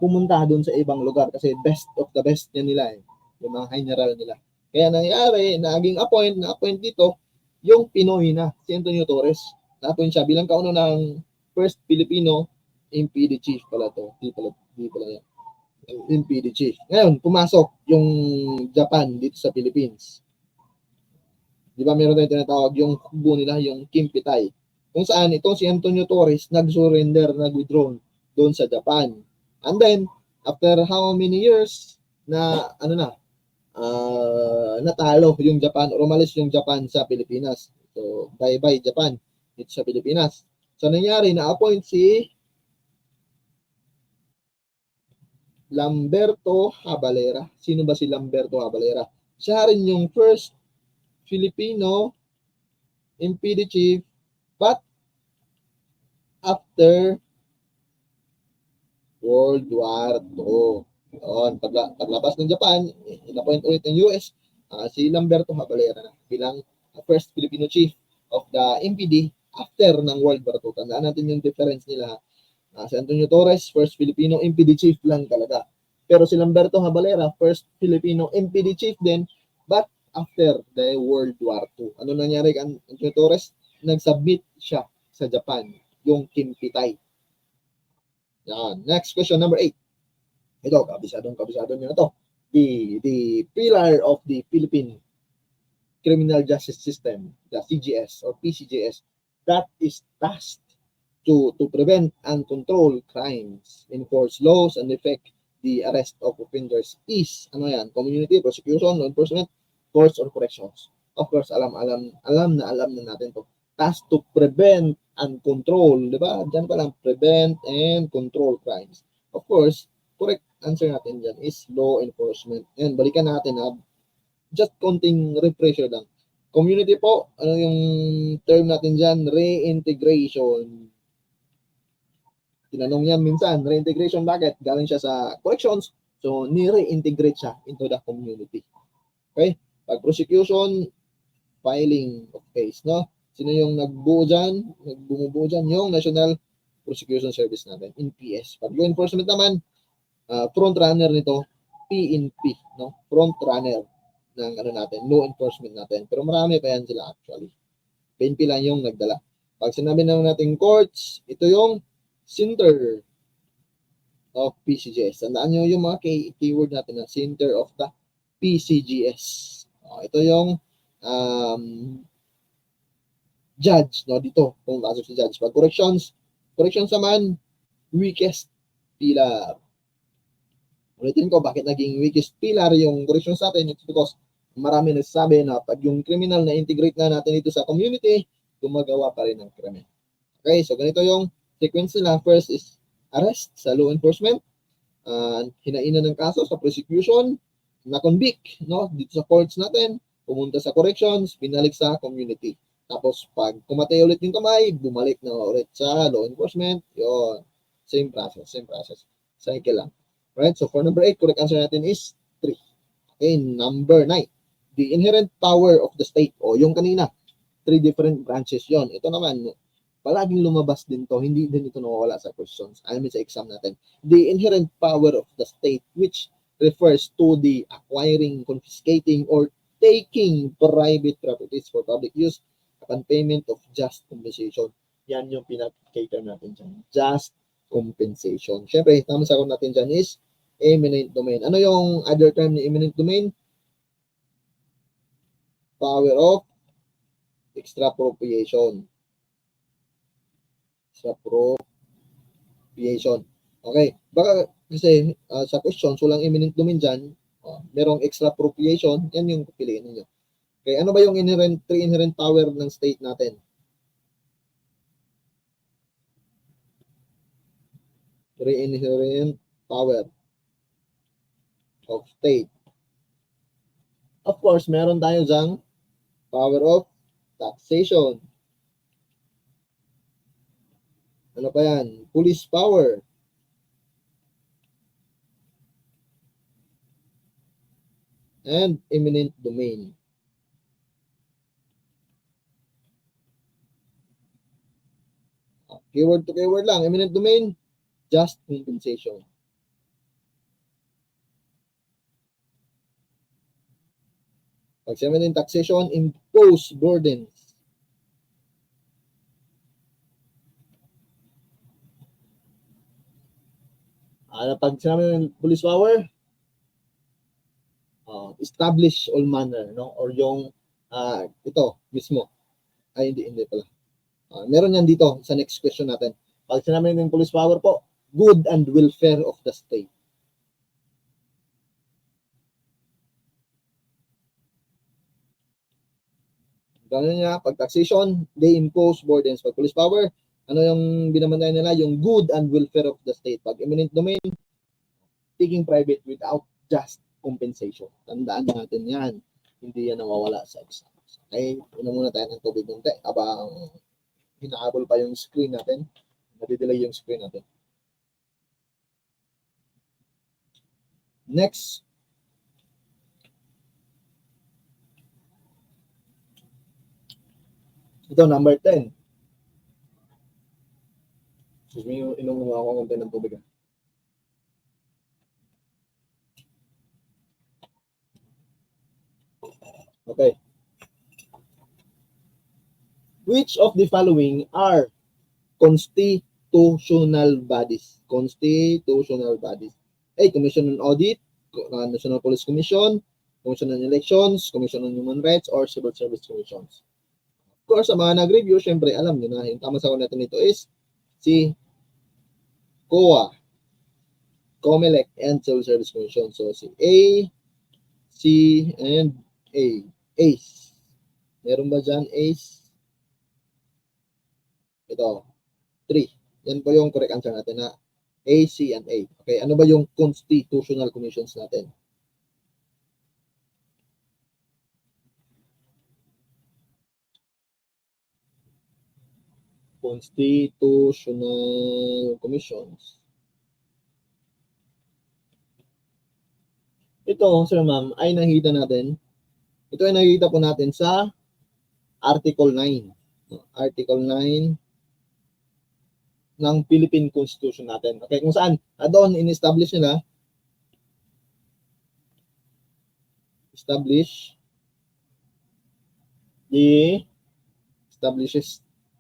pumunta doon sa ibang lugar kasi best of the best niya nila yung mga general nila. Kaya nangyari, na-appoint dito yung Pinoy na si Antonio Torres. Na-appoint siya bilang kaunang first Filipino MPD chief pala to. Di pala yan. MPD chief. Ngayon, pumasok yung Japan dito sa Philippines. Di ba meron tayong tinatawag yung kubo nila, yung Kimpitay. Kung saan itong si Antonio Torres nag-surrender, nag-withdraw doon sa Japan. And then, after how many years na, natalo yung Japan or umalis yung Japan sa Pilipinas. So, bye-bye Japan. Dito sa Pilipinas. So, nangyari, na-appoint si Lamberto Habalera. Sino ba si Lamberto Habalera? Siya rin yung first Filipino MPD chief, but after World War II. Yun, paglabas ng Japan, in-appoint ulit ng US, si Lamberto Habalera na bilang first Filipino chief of the MPD after ng World War II. Tandaan natin yung difference nila. Si Antonio Torres, first Filipino MPD chief lang talaga. Pero si Lamberto Habalera, first Filipino MPD chief din, but after the World War II. Ano nangyari kay Antonio Torres? Nag-submit siya sa Japan, yung Kimpitay. Yan. Next question, number 8. Ito, kabisado nyo na to. The pillar of the Philippine Criminal Justice System, the CGS or PCGS, that is tasked to prevent and control crimes, enforce laws, and effect the arrest of offenders is, community, prosecution, law enforcement, courts, or corrections. Of course, alam na natin to. Tasked to prevent and control, di ba? Diyan pa lang, prevent and control crimes. Of course, correct answer natin dyan is law enforcement. And balikan natin just konting refresher lang. Community po, ano yung term natin dyan? Reintegration. Tinanong niya minsan, reintegration bakit? Galing siya sa corrections, so ni-reintegrate siya into the community. Okay? Pag prosecution, filing of case, no? Sino yung nagbumubuo dyan? Yung National Prosecution Service natin, NPS. Pag law enforcement naman, front runner nito, PNP, no? Front runner ng law enforcement natin. Pero marami pa yan sila actually. PNP lang yung nagdala. Pag sinabi natin courts, ito yung center of PCGS. Tandaan nyo yung mga keyword natin na center of the PCGS. Ito yung judge, no? Dito, kung pasok si judge. Pag corrections naman, weakest pillar. Ulitin ko, bakit naging weakest pillar yung corrections natin? It's because marami nagsasabi na pag yung criminal na integrate na natin dito sa community, gumagawa pa rin ng krimen. Okay, so ganito yung sequence nila. First is arrest sa law enforcement, hinainan ng kaso sa prosecution, na-convict, no? Dito sa courts natin, pumunta sa corrections, binalik sa community. Tapos pag kumatay ulit yung kamay, bumalik na ulit sa law enforcement. Yun. Same process. Cycle lang. Right? So for number 8, correct answer natin is 3. Okay, number 9. The inherent power of the state. O yung kanina, 3 different branches yon. Ito naman, palaging lumabas din to. Hindi din ito nawawala sa questions. I mean sa exam natin. The inherent power of the state, which refers to the acquiring, confiscating, or taking private properties for public use upon payment of just compensation. Yan yung pinag-cater natin dyan. Just compensation. Siyempre, tamang sagot natin dyan is eminent domain. Ano yung other term ni eminent domain? Power of expropriation. Expropriation. Okay. Baka kasi sa questions, walang eminent domain dyan, merong expropriation, yan yung pipiliin ninyo. Okay, ano ba yung inherent power ng state natin? Inherent power of state. Of course, meron tayo dyang power of taxation. Ano pa yan? Police power. And eminent domain. Keyword to keyword lang. Eminent domain, just compensation. Pag sinabi din taxation, impose burdens. Pag sinabi ng police power, establish all manner, no? Or yung ito mismo. Ay, hindi pala. Meron yan dito sa next question natin. Pag sinabi ng police power po, good and welfare of the state. Gano'n niya, pag taxation, they impose burdens. Pag police power, ano yung binabantayan nila? Yung good and welfare of the state. Pag eminent domain, taking private without just compensation. Tandaan natin yan. Hindi yan nawawala sa exam. Okay, una muna tayo ng tubig konti habang hinahabol pa yung screen natin. Nadidelay yung screen natin. Next. Ito, number 10. Excuse me, inom mo ako konti ng tubig. Okay. Which of the following are constitutional bodies? Constitutional bodies. A. Commission on Audit, National Police Commission, Commission on Elections, Commission on Human Rights, or Civil Service Commissions. Of course, sa mga nag-review, syempre, alam nyo na, yung tama sa natin nito is si COA, COMELEC, and Civil Service Commission. So, si A, C, and A. ACE. Meron ba dyan, ACE? Ito, 3. Yan po yung correct answer natin na A, C, and A. Okay, ano ba yung constitutional commissions natin? Constitutional commissions. Ito, sir ma'am, ay nakikita natin. Ito ay nakikita po natin sa Article 9. Article 9 ng Philippine Constitution natin. Okay, kung saan doon in-establish nila establishes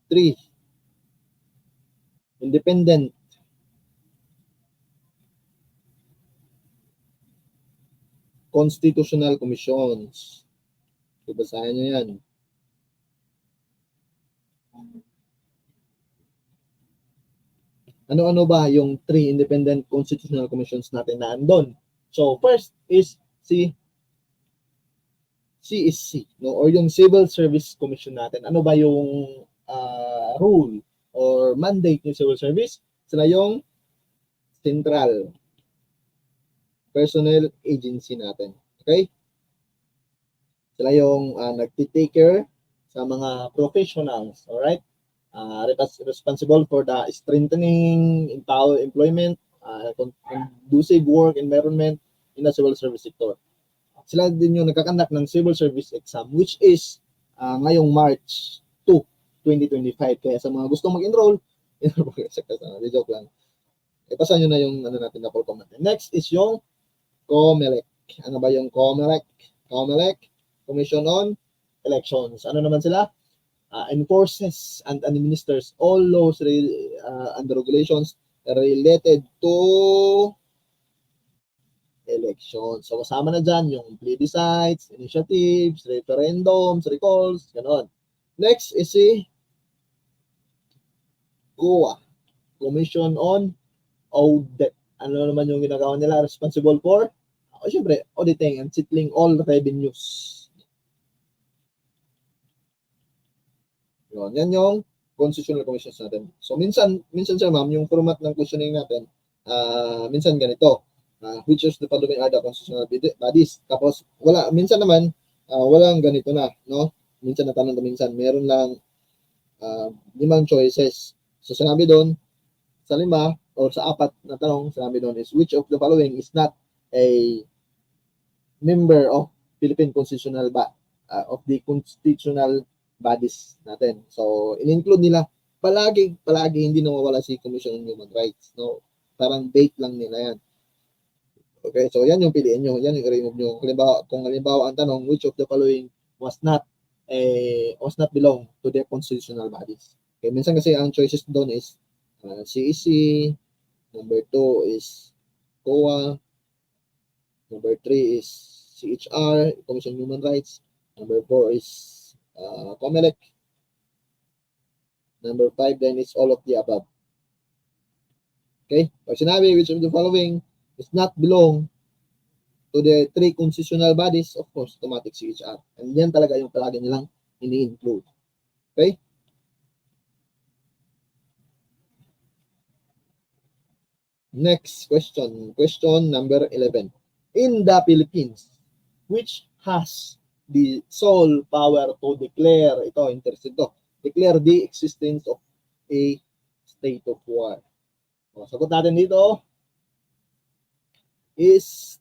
3 independent constitutional commissions. Basahin nyo yan. Ano-ano ba yung 3 independent constitutional commissions natin na andon? So, first is CSC, no? Or yung Civil Service Commission natin. Ano ba yung rule or mandate ng Civil Service? Sila yung Central Personnel Agency natin. Okay? Sila yung nagtitake care sa mga professionals. Alright? Responsible for the strengthening employment, conducive work environment in the civil service sector. Sila din yung nagkakandak ng civil service exam which is ngayong March 2, 2025. Kaya sa mga gustong mag-enroll, joke lang. Ipasa nyo na yung natin na Qualcomm natin. Next is yung COMELEC. Ano ba yung COMELEC? COMELEC, Commission on Elections. Ano naman sila? Enforces and administers all laws and regulations related to elections. So, kasama na dyan yung plebiscites, initiatives, referendums, recalls, gano'n. Next is si COA, Commission on Audit. Ano naman yung ginagawa nila? Responsible for, syempre, auditing and settling all revenues. Yan yung constitutional commissions natin. So, minsan sir ma'am, yung format ng questioning natin, minsan ganito, which is the following are the constitutional bodies. Tapos, minsan naman, walang ganito na, no? Minsan natanong na minsan, meron lang 5 choices. So, sinabi doon, sa 5 or sa 4 na tanong, sinabi doon is, which of the following is not a member of Philippine Constitutional of the constitutional bodies natin. So, in-include nila, palagi hindi nawawala si Commission on Human Rights. No? Parang bait lang nila yan. Okay, so yan yung piliin nyo. Yan yung i-remove nyo. Kung halimbawa ang tanong, which of the following was not belong to the constitutional bodies. Okay, minsan kasi ang choices doon is CEC, number 2 is COA, number 3 is CHR, Commission on Human Rights, number 4 is COMELEC. Number 5 then is all of the above. Okay? Pag sinabi, which of the following is not belong to the three constitutional bodies, of course, automatic CHR. And yan talaga yung palagi nilang ini-include. Okay? Next question. Question number 11. In the Philippines, which has the sole power to declare, ito, interested to, declare the existence of a state of war. O, sagot natin dito is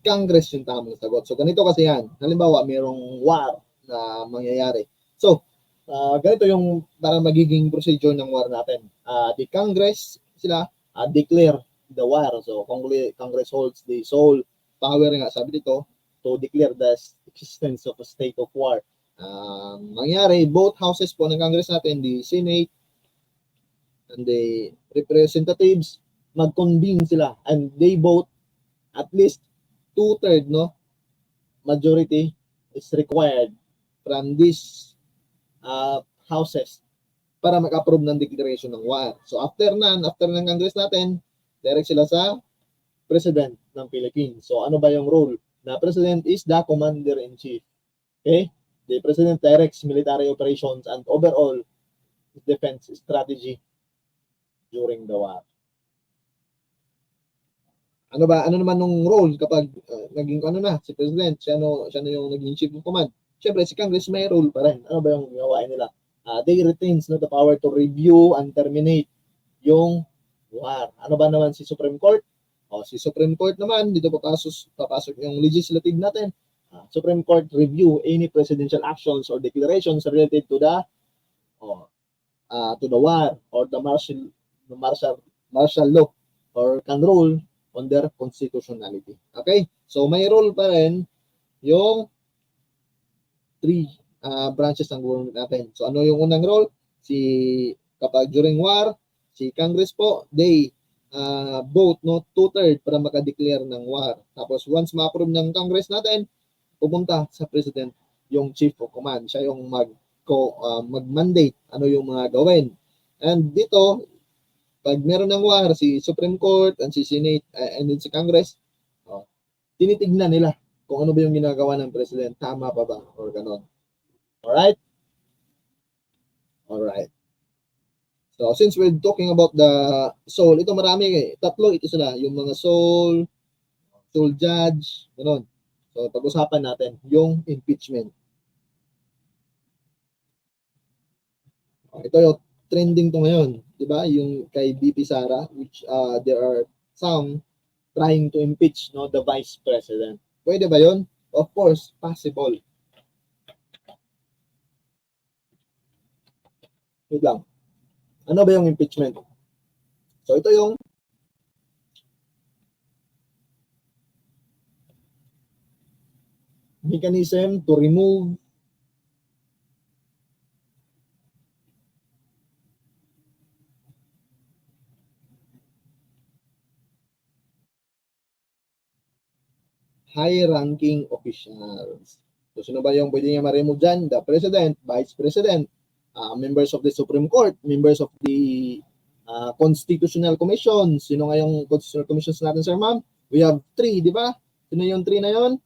Congress yung tamang sagot. So, ganito kasi yan. Halimbawa, mayroong war na mangyayari. So, ganito yung parang magiging procedure ng war natin. The Congress, sila declare the war. So, Congress holds the sole power nga, sabi dito, to declare the existence of a state of war. Mangyari, both houses po ng Congress natin, the Senate and the representatives, mag-convene sila and they vote at least 2/3, no, majority is required from these houses para mag-approve ng declaration ng war. So after ng Congress natin, direct sila sa President ng Philippines. So ano ba yung role? The President is the Commander-in-Chief. Okay? The President directs military operations and overall defense strategy during the war. Ano naman nung role kapag naging si President, siya yung naging Chief of Command. Siyempre, si Congress may role pa rin. Ano ba yung gawain nila? They retains the power to review and terminate yung war. Ano ba naman si Supreme Court? Si Supreme Court naman, dito papasok yung legislative natin. Supreme Court review any presidential actions or declarations related to the war or the martial law or can rule on their constitutionality. Okay? So, may role pa rin yung three branches ng government natin. So, ano yung unang role? Kapag during war, si Congress po, they vote, no, 2/3 para makadeclare ng war. Tapos, once ma-approve ng Congress natin, pupunta sa President yung Chief of Command. Siya yung mag-mandate ano yung mga gawin. And dito, pag meron ng war, si Supreme Court and si Senate and then si Congress, tinitignan nila kung ano ba yung ginagawa ng President. Tama pa ba? Or ganon. Alright? Alright. So, since we're talking about the soul, ito marami tatlo ito sila. Yung mga soul judge, ganon. So, pag-usapan natin yung impeachment. Ito yung trending to ngayon, di ba? Yung kay BP Sara, which there are some trying to impeach, no, the Vice President. Pwede ba yun? Of course, possible. Wait lang. Ano ba yung impeachment? So, ito yung mechanism to remove high-ranking officials. So, sino ba yung pwede niya ma-remove dyan? The President, Vice President, members of the Supreme Court, members of the Constitutional Commission. Sino nga yung Constitutional Commissions natin, Sir Ma'am? We have 3, di ba? Sino yung 3 na yun?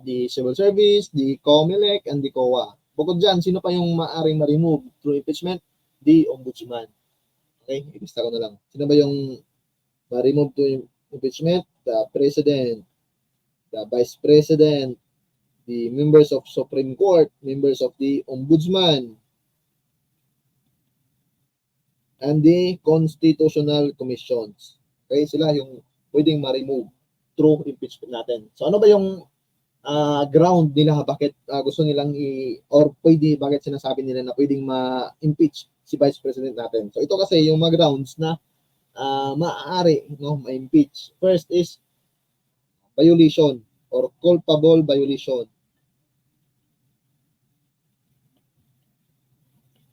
The Civil Service, the COMELEC, and the COA. Bukod dyan, sino pa yung maaring ma-remove through impeachment? The Ombudsman. Okay, ilista ko na lang. Sino ba yung ma-remove to impeachment? The President, the Vice President, the members of Supreme Court, members of the Ombudsman, and the Constitutional Commissions. Okay, sila yung pwedeng ma-remove through impeachment natin. So ano ba yung ground nila bakit gusto nilang or bakit sinasabi nila na pwedeng ma-impeach si Vice President natin? So ito kasi yung mga grounds na maaari, no, ma-impeach. First is violation or culpable violation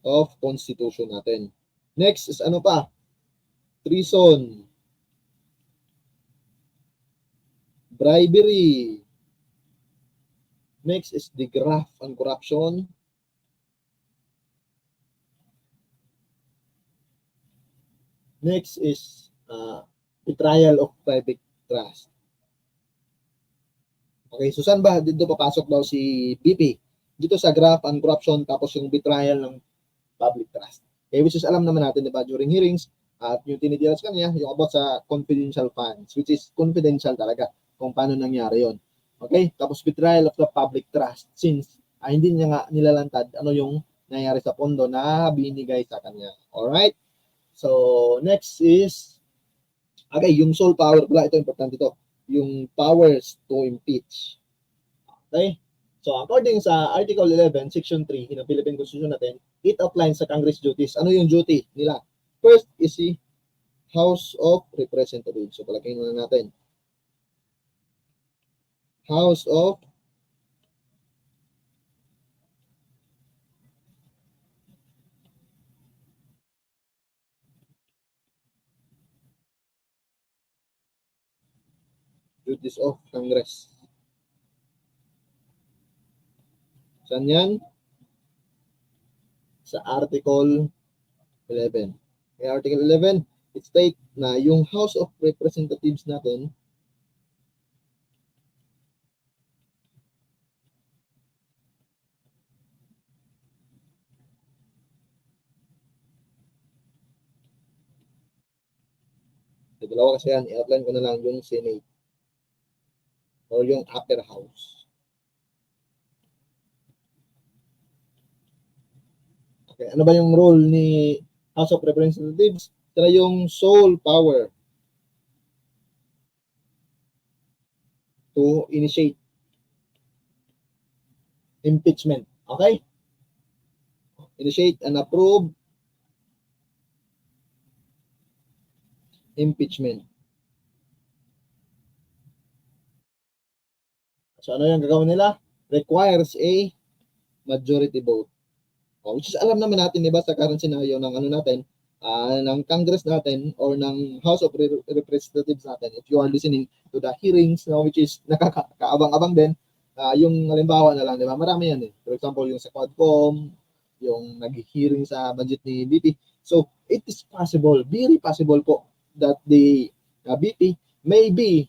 of Constitution natin. Next is ano pa? Treason, bribery. Next is the graft and corruption. Next is betrayal of private trust. Okay, so saan ba dito papasok daw si BP? Dito sa graft and corruption, tapos yung betrayal ng public trust. Okay, which is alam naman natin, di ba, during hearings, at yung tinidiras kanya, yung about sa confidential funds, which is confidential talaga kung paano nangyari yon. Okay, tapos betrayal of the public trust, since hindi niya nga nilalantad ano yung nangyari sa pondo na binigay sa kanya. Alright? So, next is, okay, yung sole power, pala ito, importante ito, yung powers to impeach. Okay? So, according sa Article 11, Section 3 ng Philippine Constitution natin, it outlines sa Congress duties. Ano yung duty nila? First is the House of Representatives. So, palagay muna natin. House of Duties of Congress. Saan yan? Sa Article 11. May Article 11, it states na yung House of Representatives natin dalawa kasi yan, i-outline ko na lang yung Senate or yung upper house. Okay, ano ba yung role ni House of Representatives? Sila yung sole power to initiate impeachment. Okay? Initiate and approve impeachment. So ano yung gagawin nila? Requires a majority vote. Which is alam naman natin, di ba, sa current scenario ng ano natin, ng Congress natin or ng House of Representatives natin, if you are listening to the hearings, which is nakakaabang-abang din, yung halimbawa na lang, di ba, marami yan eh. For example, yung sa Quadcom, yung nag-hearing sa budget ni BP. So, it is possible, very possible po that the BP may be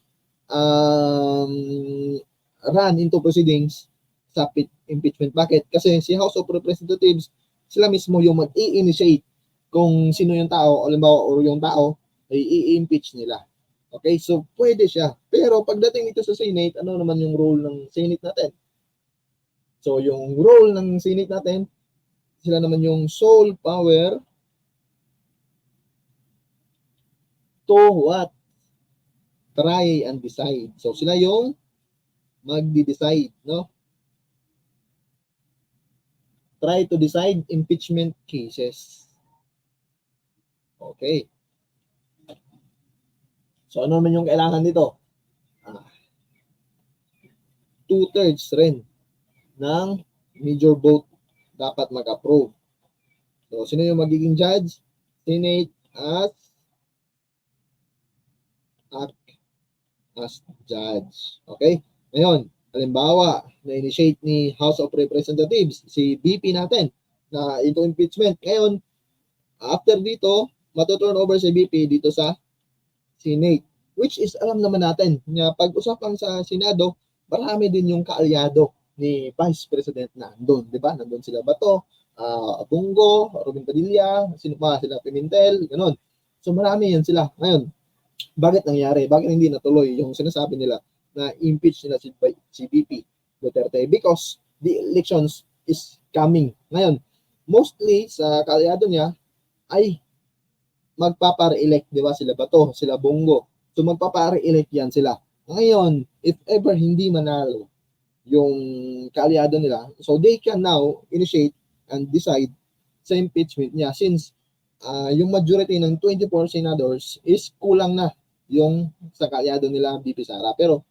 run into proceedings sa impeachment. Bakit? Kasi si House of Representatives, sila mismo yung mag-i-initiate kung sino yung tao, o yung tao, ay i-impeach nila. Okay? So, pwede siya. Pero pagdating ito sa Senate, ano naman yung role ng Senate natin? So, yung role ng Senate natin, sila naman yung sole power to what? Try and decide. So, sila yung magdi-decide, no? Try to decide impeachment cases. Okay. So, ano naman yung kailangan dito? 2/3 rin ng major vote dapat mag-approve. So, sino yung magiging judge? Senate as judge. Okay? Ngayon, halimbawa, na-initiate ni House of Representatives, si BP natin, na into impeachment. Ngayon, after dito, matuturn over si BP dito sa Senate. Which is, alam naman natin, na pag-usapan sa Senado, marami din yung kaalyado ni Vice President na andun. Diba? Nandun sila Bato, Bungo, Robin Padilla, sino pa, sila Pimentel, ganun. So marami yan sila. Ngayon, bakit nangyari? Bakit hindi natuloy yung sinasabi nila na impeach nila si BP Duterte? Because the elections is coming. Ngayon, mostly sa kaalyado niya ay magpapare-elect, di ba? Sila Bato, sila Bongo. So magpapare-elect yan sila. Ngayon, if ever hindi manalo yung kaalyado nila, so they can now initiate and decide sa impeachment niya since yung majority ng 24 senators is kulang na yung sa kaalyado nila BP Sara. Pero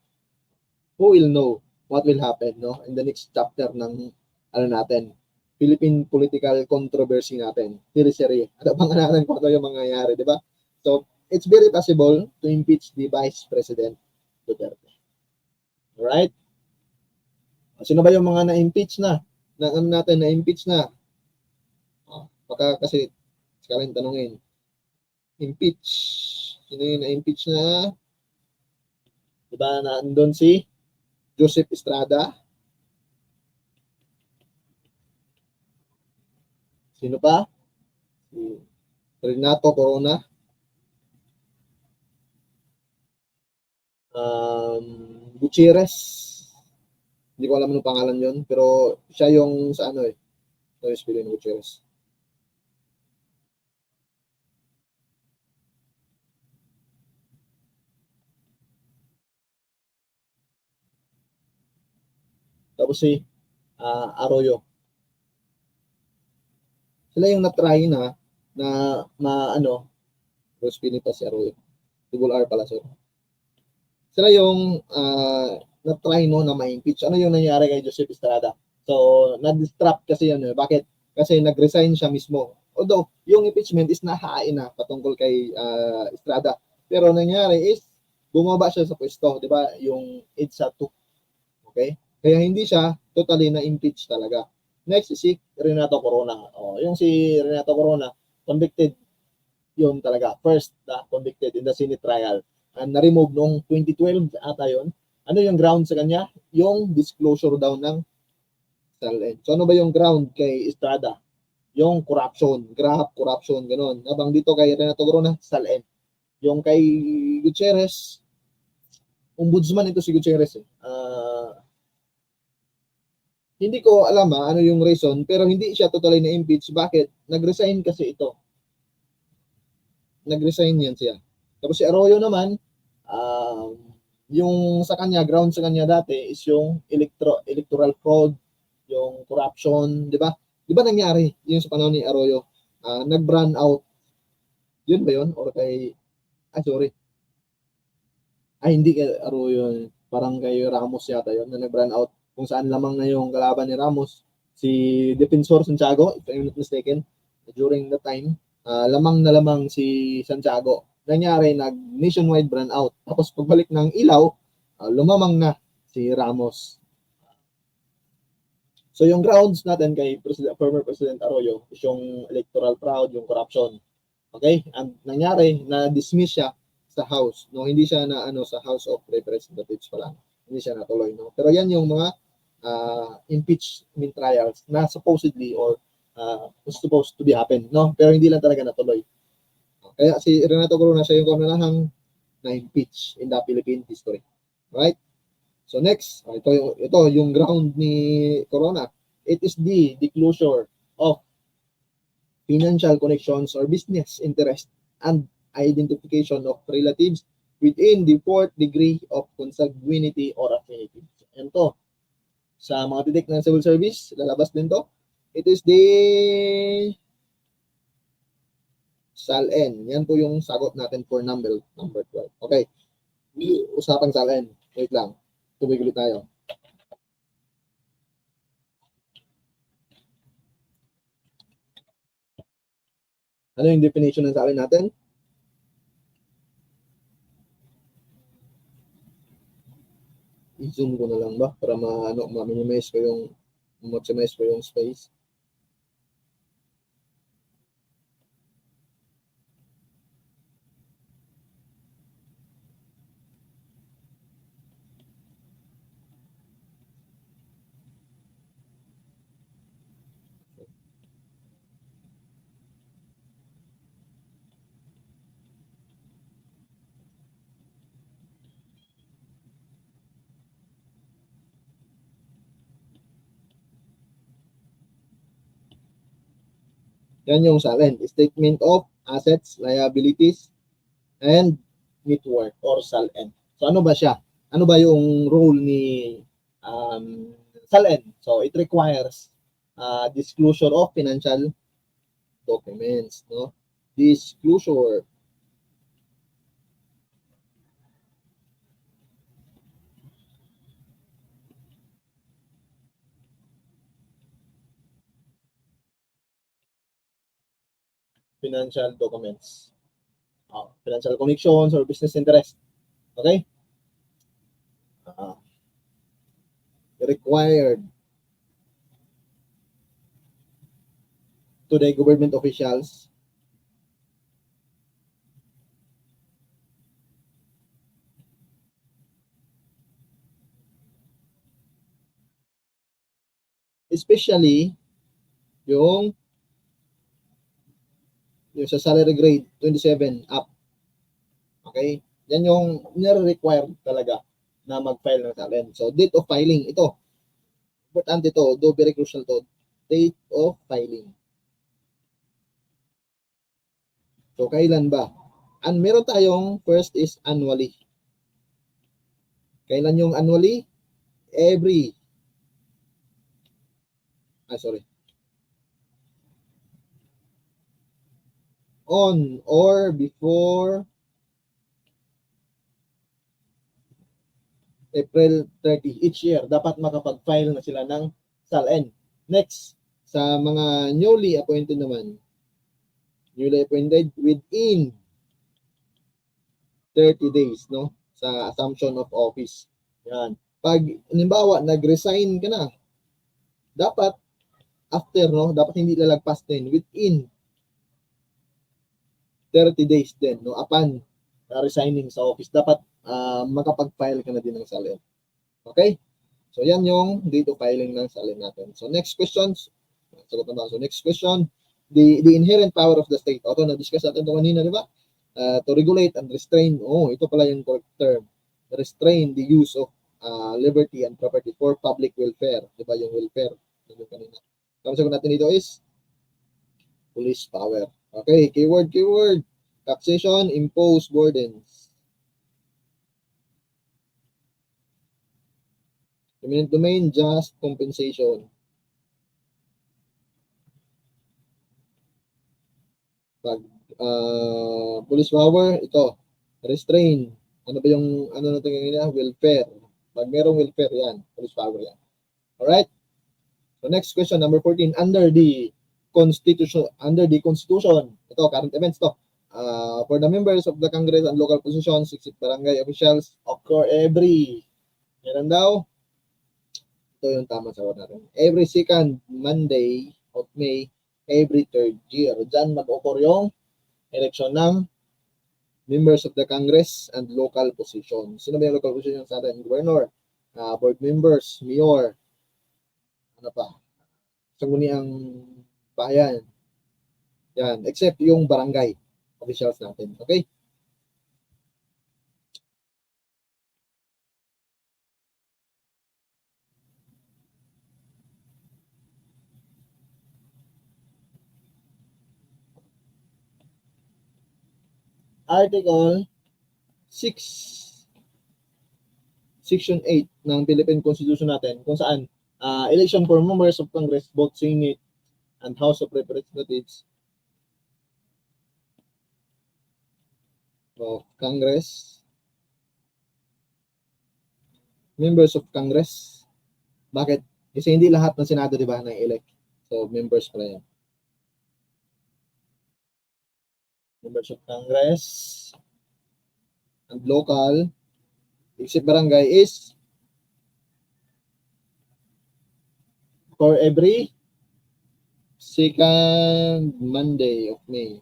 who will know what will happen, no, in the next chapter ng ano natin, Philippine political controversy natin. Serye-serye. Ano bang natin kung ano yung mangyayari, di ba? So, it's very possible to impeach the Vice President Duterte. Alright? Sino ba yung mga na-impeach na? Na-impeach na? Baka kasi, sakaling tanongin. impeach. Sino yung na-impeach na? Diba, nandun si Joseph Estrada. Sino pa? Si Renato Corona. Gutierrez. Hindi ko alam anong pangalan yon, pero siya yung sa ano eh. So, Espilino Gutierrez. Tapos si Arroyo. Sila yung na-try na ano, Rose Pinita si Arroyo. Double R pala, sir. Sila yung na-try na ma-impeach. Ano yung nangyari kay Joseph Estrada? So, na-distract kasi yun. Bakit? Kasi nag-resign siya mismo. Although, yung impeachment is nahain na patungkol kay Estrada. Pero nangyari is, bumaba siya sa pwesto. Di ba? Yung EDSA 2. Okay? Kaya hindi siya totally na-impeach talaga. Next is si Renato Corona. Yung si Renato Corona, convicted yun talaga. First, convicted in the Senate trial. And na-remove noong 2012 ata yun. Ano yung ground sa kanya? Yung disclosure daw ng SALN. So ano ba yung ground kay Estrada? Yung corruption, graft, corruption, ganun. Habang dito kay Renato Corona, SALN. Yung kay Gutierrez, ombudsman ito si Gutierrez. Hindi ko alam ano yung reason, pero hindi siya totally na-impeach. Bakit? Nag-resign kasi ito. Nag-resign yan siya. Tapos si Arroyo naman, yung sa kanya, ground sa kanya dati is yung electoral fraud, yung corruption, di ba? Di ba nangyari yung sa panahon ni Arroyo? Nag-brand out. Yun ba yun? Or kay, sorry. Hindi kay Arroyo. Parang kay Ramos yata yun na nag-brand out. Kung saan lamang na yung kalaban ni Ramos. Si Defensor Santiago, if I'm not mistaken, during the time, lamang na lamang si Santiago. Nangyari, nag-nationwide brand out. Tapos pagbalik ng ilaw, lumamang na si Ramos. So yung grounds natin kay former President Arroyo is yung electoral fraud, yung corruption. Okay? Ang nangyari, na-dismiss siya sa House. No, hindi siya na sa House of Representatives pa lang. Hindi siya natuloy, no. Pero yan yung mga impeachment trials na supposedly or supposed to be happen, no? Pero hindi lang talaga natuloy. Kaya si Renato Corona siya yung kaunahang na-impeach in the Philippine history. Right? So next, ito yung ground ni Corona. It is the disclosure of financial connections or business interest and identification of relatives within the fourth degree of consanguinity or affinity. Yan to. Sa mga titik ng civil service, lalabas din to. It is the SALN. Yan po yung sagot natin for number 12. Okay. Usapang SALN. Wait lang. Tubig ulit tayo. Ano yung definition ng SALN natin? I-zoom ko na lang ba para ma-minimize ko yung maximize ko yung space. Yan yung SALN, Statement of Assets, Liabilities, and Net Worth or SALN. So ano ba siya? Ano ba yung role ni SALN? So it requires disclosure of financial documents, no? Disclosure. Financial documents. Financial connections or business interest. Okay? Required to the government officials Especially yung sa salary grade 27 up. Okay? Yan yung nire-require talaga na mag-file ng SALN. So, date of filing, ito. Importante to, do very crucial to. Date of filing. So, kailan ba? And meron tayong first is annually. Kailan yung annually? On or before April 30 each year, dapat makapag-file na sila ng SALN. Next, sa mga newly appointed within 30 days, no? Sa assumption of office. Yan. Pag, halimbawa, nag-resign ka na, dapat, after, no? Dapat hindi lalagpas din. Within 30 days din, no? Upon resigning sa office, dapat makapag-file ka na din ng SALN. Okay? So, yan yung date of filing ng SALN natin. So, next questions. Sagot na ba? So, next question. The inherent power of the state. Ito, na-discuss natin ito kanina, di ba? To regulate and restrain. Oh, ito pala yung correct term. Restrain the use of liberty and property for public welfare. Di ba yung welfare? Yung kanina. Ang sagot natin dito is police power. Okay, keyword. Taxation, impose burdens. Eminent domain, just compensation. Pag police power, ito, restrain. Ano ba yung, ano natin kanina? Welfare. Pag merong welfare, yan. Police power yan. Alright? So next question, number 14. Under the Constitution, ito, current events to. For the members of the Congress and local positions, 60 barangay officials occur every, yan daw, ito yung tama sa natin. Every second Monday of May, every third year. Diyan mag-occur yung election ng members of the Congress and local positions. Sino ba yung local positions natin? Governor, board members, mayor, ano pa? Sangguniang bayan. Yan, except yung barangay officials natin. Okay? Article 6, Section 8 ng Philippine Constitution natin kung saan election for members of Congress, both Senate and House of Representatives of Congress, members of Congress. Bakit? Kasi hindi lahat ng Senado, di ba, na-elect. So, members pala yan. Members of Congress and local, except barangay is for every second Monday of May.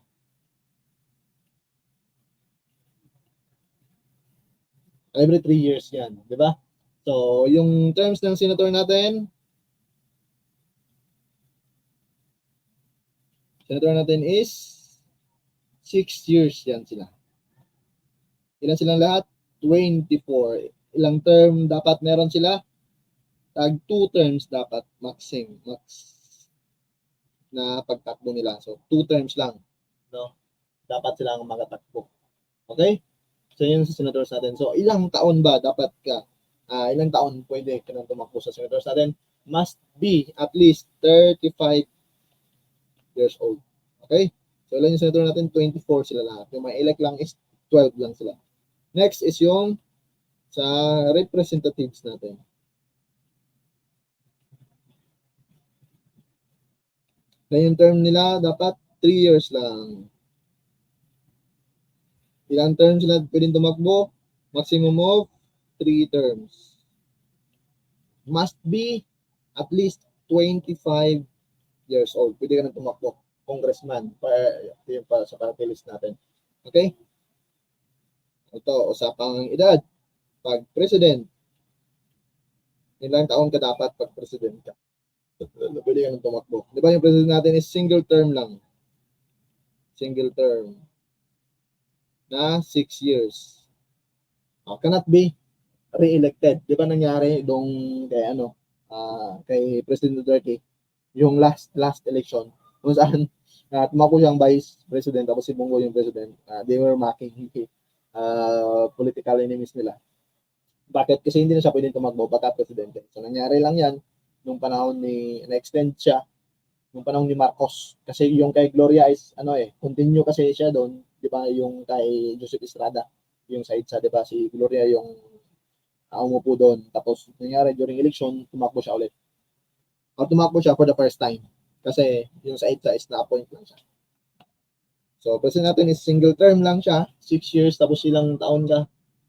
Every 3 years yan, di ba? So, yung terms ng senator natin is 6 years yan sila. Ilan silang lahat? 24. Ilang term dapat meron sila? Tag 2 terms dapat max na pagtakbo nila. So, 2 terms lang. No? Dapat silang makatakbo. Okay? So, yun sa senators natin. So, ilang taon ba dapat ka? Ilang taon pwede ka nang tumakbo sa senators natin? Must be at least 35 years old. Okay? So, ilan yung senator natin? 24 sila lahat. Yung may elect lang is 12 lang sila. Next is yung sa representatives natin. Na yung term nila dapat 3 years lang. Ilang terms sila pwedeng tumakbo? Maximum of 3 terms. Must be at least 25 years old. Pwede ka na tumakbo. Congressman para sa party list natin. Okay? Ito, usapang edad. Pag president, ilang taon ka dapat pag president ka? Pwede ka nang tumakbo. Di ba yung president natin is single term lang. Single term. Na 6 years. Cannot be re-elected. Di ba nangyari dong kay kay President Duterte yung last election kung saan tumakbo siyang vice president tapos si Bongo yung president. They were mocking political enemies nila. Bakit? Kasi hindi na siya pwedeng tumakbo pagka presidente. So nangyari lang yan nung panahon na-extend siya nung panahon ni Marcos. Kasi yung kay Gloria is continue kasi siya doon, 'di ba, yung kay Joseph Estrada, yung sa EDSA, 'di ba, si Gloria yung umupo doon. Tapos nangyari during election, tumakbo siya ulit. Tumakbo siya for the first time. Kasi yung sa EDSA is na-appoint lang siya. So, president natin is single term lang siya, 6 years, tapos ilang taon ka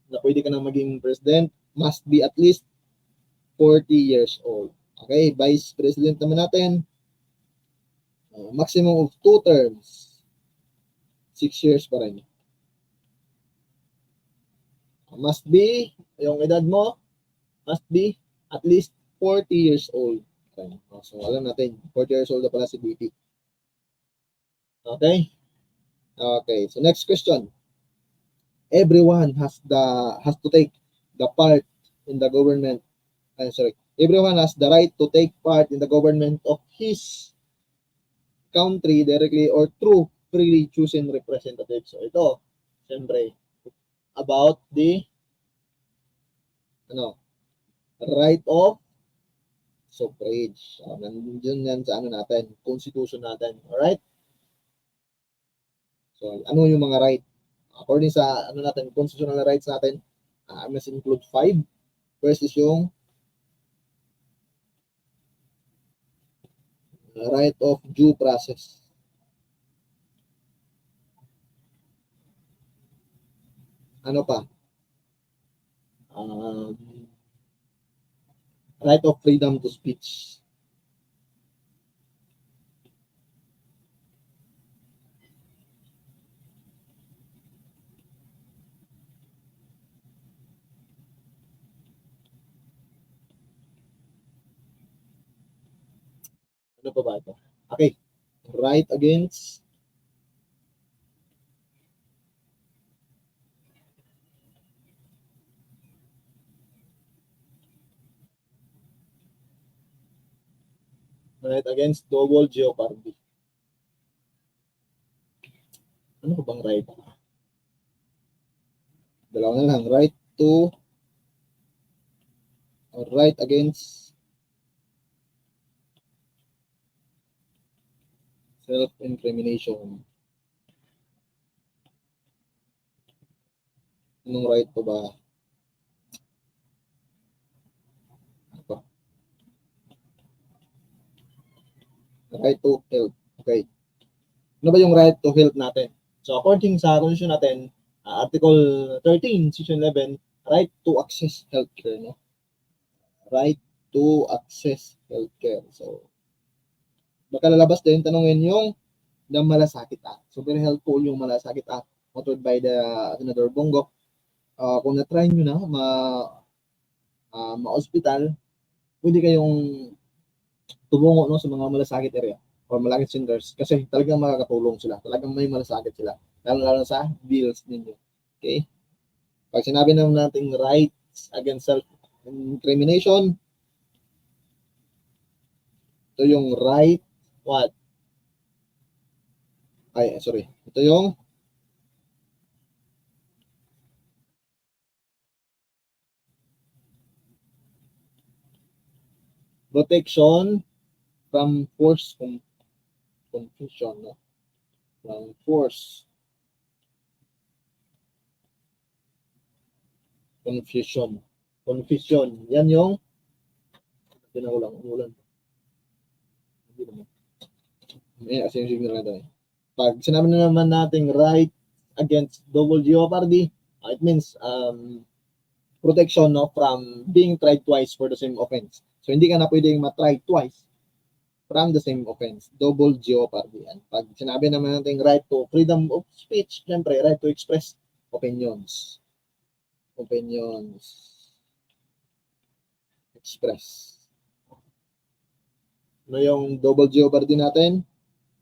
na pwede ka na maging president, must be at least 40 years old. Okay, vice president naman natin, maximum of 2 terms, 6 years pa rin. Must be, yung edad mo, must be at least 40 years old. Okay. So, alam natin, 40 years old na pala si BP. Okay? Okay, so next question. Everyone has to take the part in the government. Everyone has the right to take part in the government of his country directly or through freely chosen representatives. So ito, siyempre, about the right of suffrage. Nandiyan yan sa natin, constitution natin. Alright? So, ano yung mga right? According sa natin, constitutional rights natin, I must include 5. First is yung right of due process. Ano pa? Right of freedom to speech. Ano pa ba ito? Okay. Right against double jeopardy. Ano bang right? Dalawa na lang. Right to or right against self-incrimination. Anong right pa ba? Right to health. Okay. Ano ba yung right to health natin? So according sa constitution natin, Article 13, Section 11, right to access healthcare, no? Right to access healthcare. So baka lalabas din tanongin yung the Malasakit Act. So very helpful yung Malasakit Act authored by the Senator Bongo. Kung na-try nyo na ma-hospital, pwede kayong tumungo sa mga malasakit area or malasakit centers kasi talagang makakatulong sila. Talagang may malasakit sila. Lalo sa bills ninyo. Okay? Pag sinabi naman natin rights against self-incrimination, ito yung right, what? Ito yung protection from forced confusion, no? From force confusion. Yan yung ulan. Kasi yung signal natin. Pag sinabi na naman natin right against double jeopardy, it means protection, no, from being tried twice for the same offense. So hindi ka na pwedeng matry twice from the same offense. Double jeopardy. And pag sinabi naman natin right to freedom of speech, syempre right to express opinions. Express. Ano yung double jeopardy natin?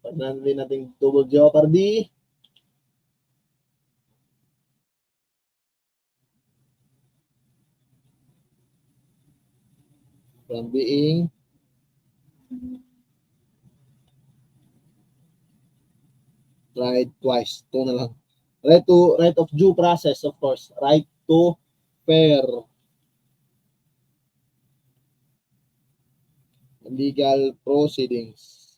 Pag natin natin double jeopardy, from being tried twice. Ito na lang. Right of due process, of course. Right to fair legal proceedings.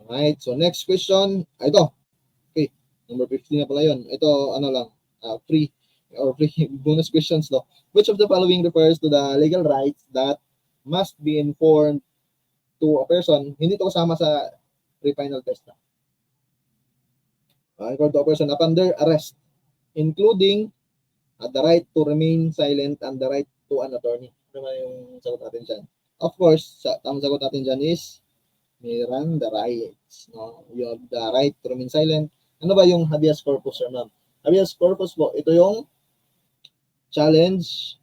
Alright, so next question. Ito. Okay, number 15 na pala yun. Ito, ano lang, free bonus questions, no? Which of the following refers to the legal rights that must be informed to a person? Hindi to kasama sa pre-final test. Informed to a person upon their arrest, including the right to remain silent and the right to an attorney. Ano ba yung sagot natin dyan? Of course, tamang sagot natin dyan is Miranda rights. No? You have the right to remain silent. Ano ba yung habeas corpus, sir, ma'am? Habeas corpus po, ito yung challenge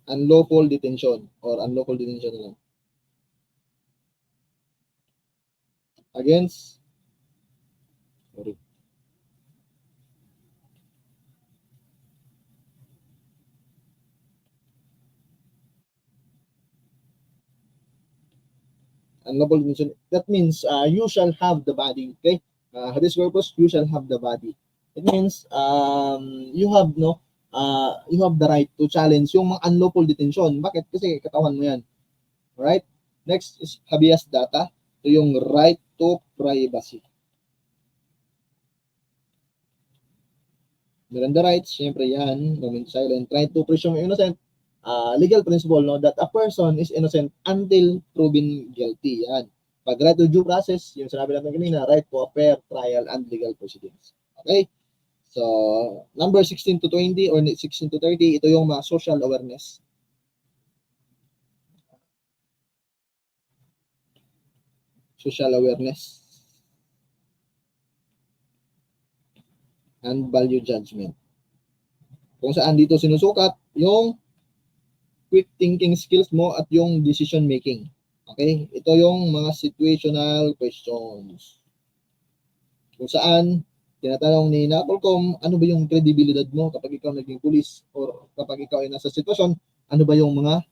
unlawful detention or unlawful detention lang. Against unlawful detention. That means you shall have the body. Okay? Habeas corpus, you shall have the body. It means you have you have the right to challenge yung mga unlawful detention. Bakit? Kasi katawan mo yan. Alright? Next is habeas data. Ito yung right to privacy. Miranda rights, syempre yan, remain silent. Right to presume innocent. Legal principle, no, that a person is innocent until proven guilty. Yan. Pag right to due process, yung sinabi natin kanina, right to a fair trial and legal proceedings. Okay? So, number 16 to 20 or 16 to 30, ito yung mga social awareness. Social awareness and value judgment. Kung saan dito sinusukat yung quick thinking skills mo at yung decision making. Okay? Ito yung mga situational questions. Kung saan tinatanong ni Napolcom, ano ba yung credibility mo kapag ikaw naging pulis or kapag ikaw ay nasa sitwasyon, ano ba yung mga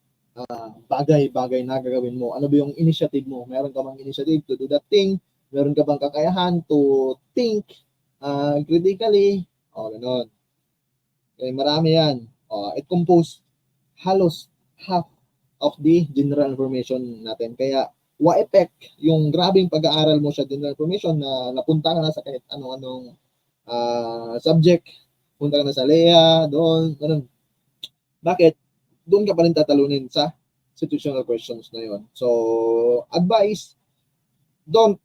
bagay-bagay na gagawin mo? Ano ba yung initiative mo? Meron ka bang initiative to do that thing? Meron ka bang kakayahan to think critically? O, gano'n. Okay, marami yan. It composed halos half of the general information natin. Kaya, wa-effect yung grabing pag-aaral mo sa general information na napunta ka na sa kahit anong subject, punta ka na sa LEA, doon, ganun. Bakit? Doon ka pa rin tatalunin sa situational questions na yun. So, advice, don't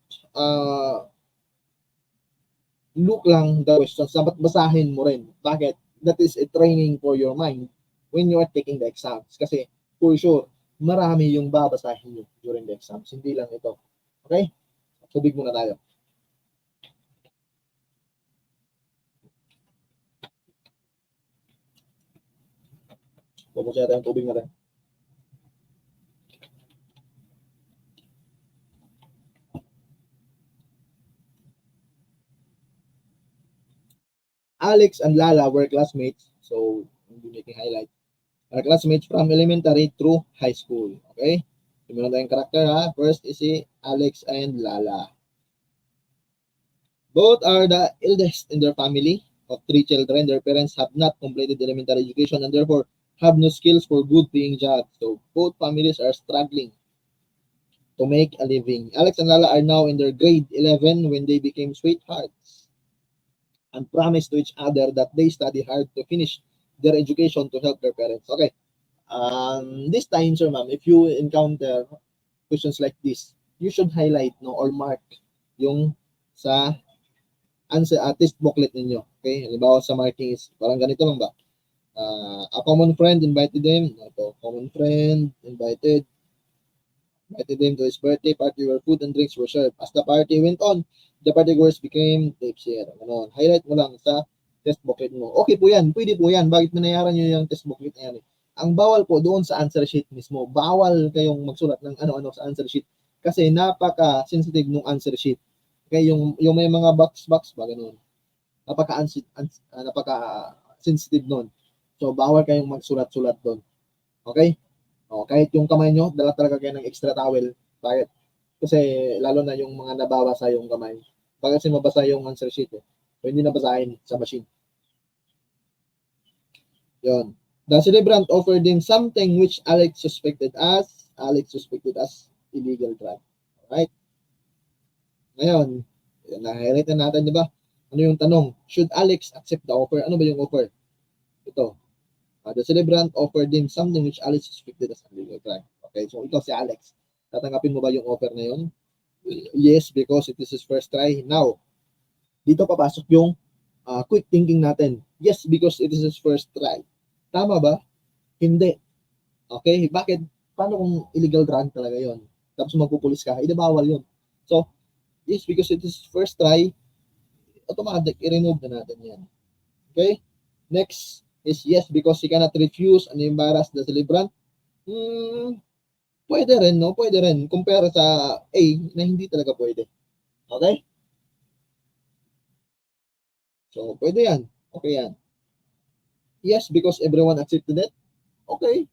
look lang the questions. Dapat basahin mo rin. Bakit? That is a training for your mind when you are taking the exams. Kasi, for sure, marami yung babasahin nyo during the exams. Hindi lang ito. Okay? Tubig muna tayo. Bubuksan natin yung tubig natin. Alex and Lala were classmates. So, we'll be making highlight. Are classmates from elementary through high school. Okay? Meron tayong character ha. First is si Alex and Lala. Both are the eldest in their family of 3 children. Their parents have not completed elementary education and therefore have no skills for good paying jobs. So both families are struggling to make a living. Alex and Lala are now in their grade 11 when they became sweethearts and promised to each other that they study hard to finish their education to help their parents. Okay. This time, sir, ma'am, if you encounter questions like this, you should highlight or mark yung sa answer test booklet ninyo. Okay? Halimbawa sa marking is parang ganito lang ba? A common friend invited them. Ito, common friend invited them to his birthday party where food and drinks were served. As the party went on, the party goers became tipsier. Ano, highlight mo lang sa test booklet mo. Okay po yan. Pwede po yan. Bakit minayaran nyo yung test booklet na yan? Ang bawal po doon sa answer sheet mismo. Bawal kayong magsulat ng ano-ano sa answer sheet kasi napaka-sensitive ng answer sheet. Okay, yung may mga box ba ganun. Napaka-sensitive nun. So, bawal kayong magsulat-sulat doon. Okay? O, kahit yung kamay nyo, dala talaga kayo ng extra towel. Bakit? Kasi lalo na yung mga nababasa yung kamay. Pag kasi mabasa yung answer sheet, so hindi nabasahin sa machine. Yun. The celebrant offered him something which Alex suspected as illegal drug. Alright? Ngayon, na-highlight na natin, di ba? Ano yung tanong? Should Alex accept the offer? Ano ba yung offer? Ito. The celebrant offered him something which Alex suspected as illegal drug. Okay, so ito si Alex. Tatanggapin mo ba yung offer na yun? Yes, because it is his first try. Now, dito papasok yung quick thinking natin. Yes, because it is his first try. Tama ba? Hindi. Okay, bakit? Paano kung illegal drug talaga yon? Tapos magpupulis ka, hindi bawal yun. So, yes, because it is first try, automatic, i-remove na natin yan. Okay? Next is yes, because he cannot refuse and embarrass the celebrant. Pwede rin, no? Pwede rin. Compare sa A na hindi talaga pwede. Okay? So, pwede yan. Okay yan. Yes, because everyone accepted it. Okay.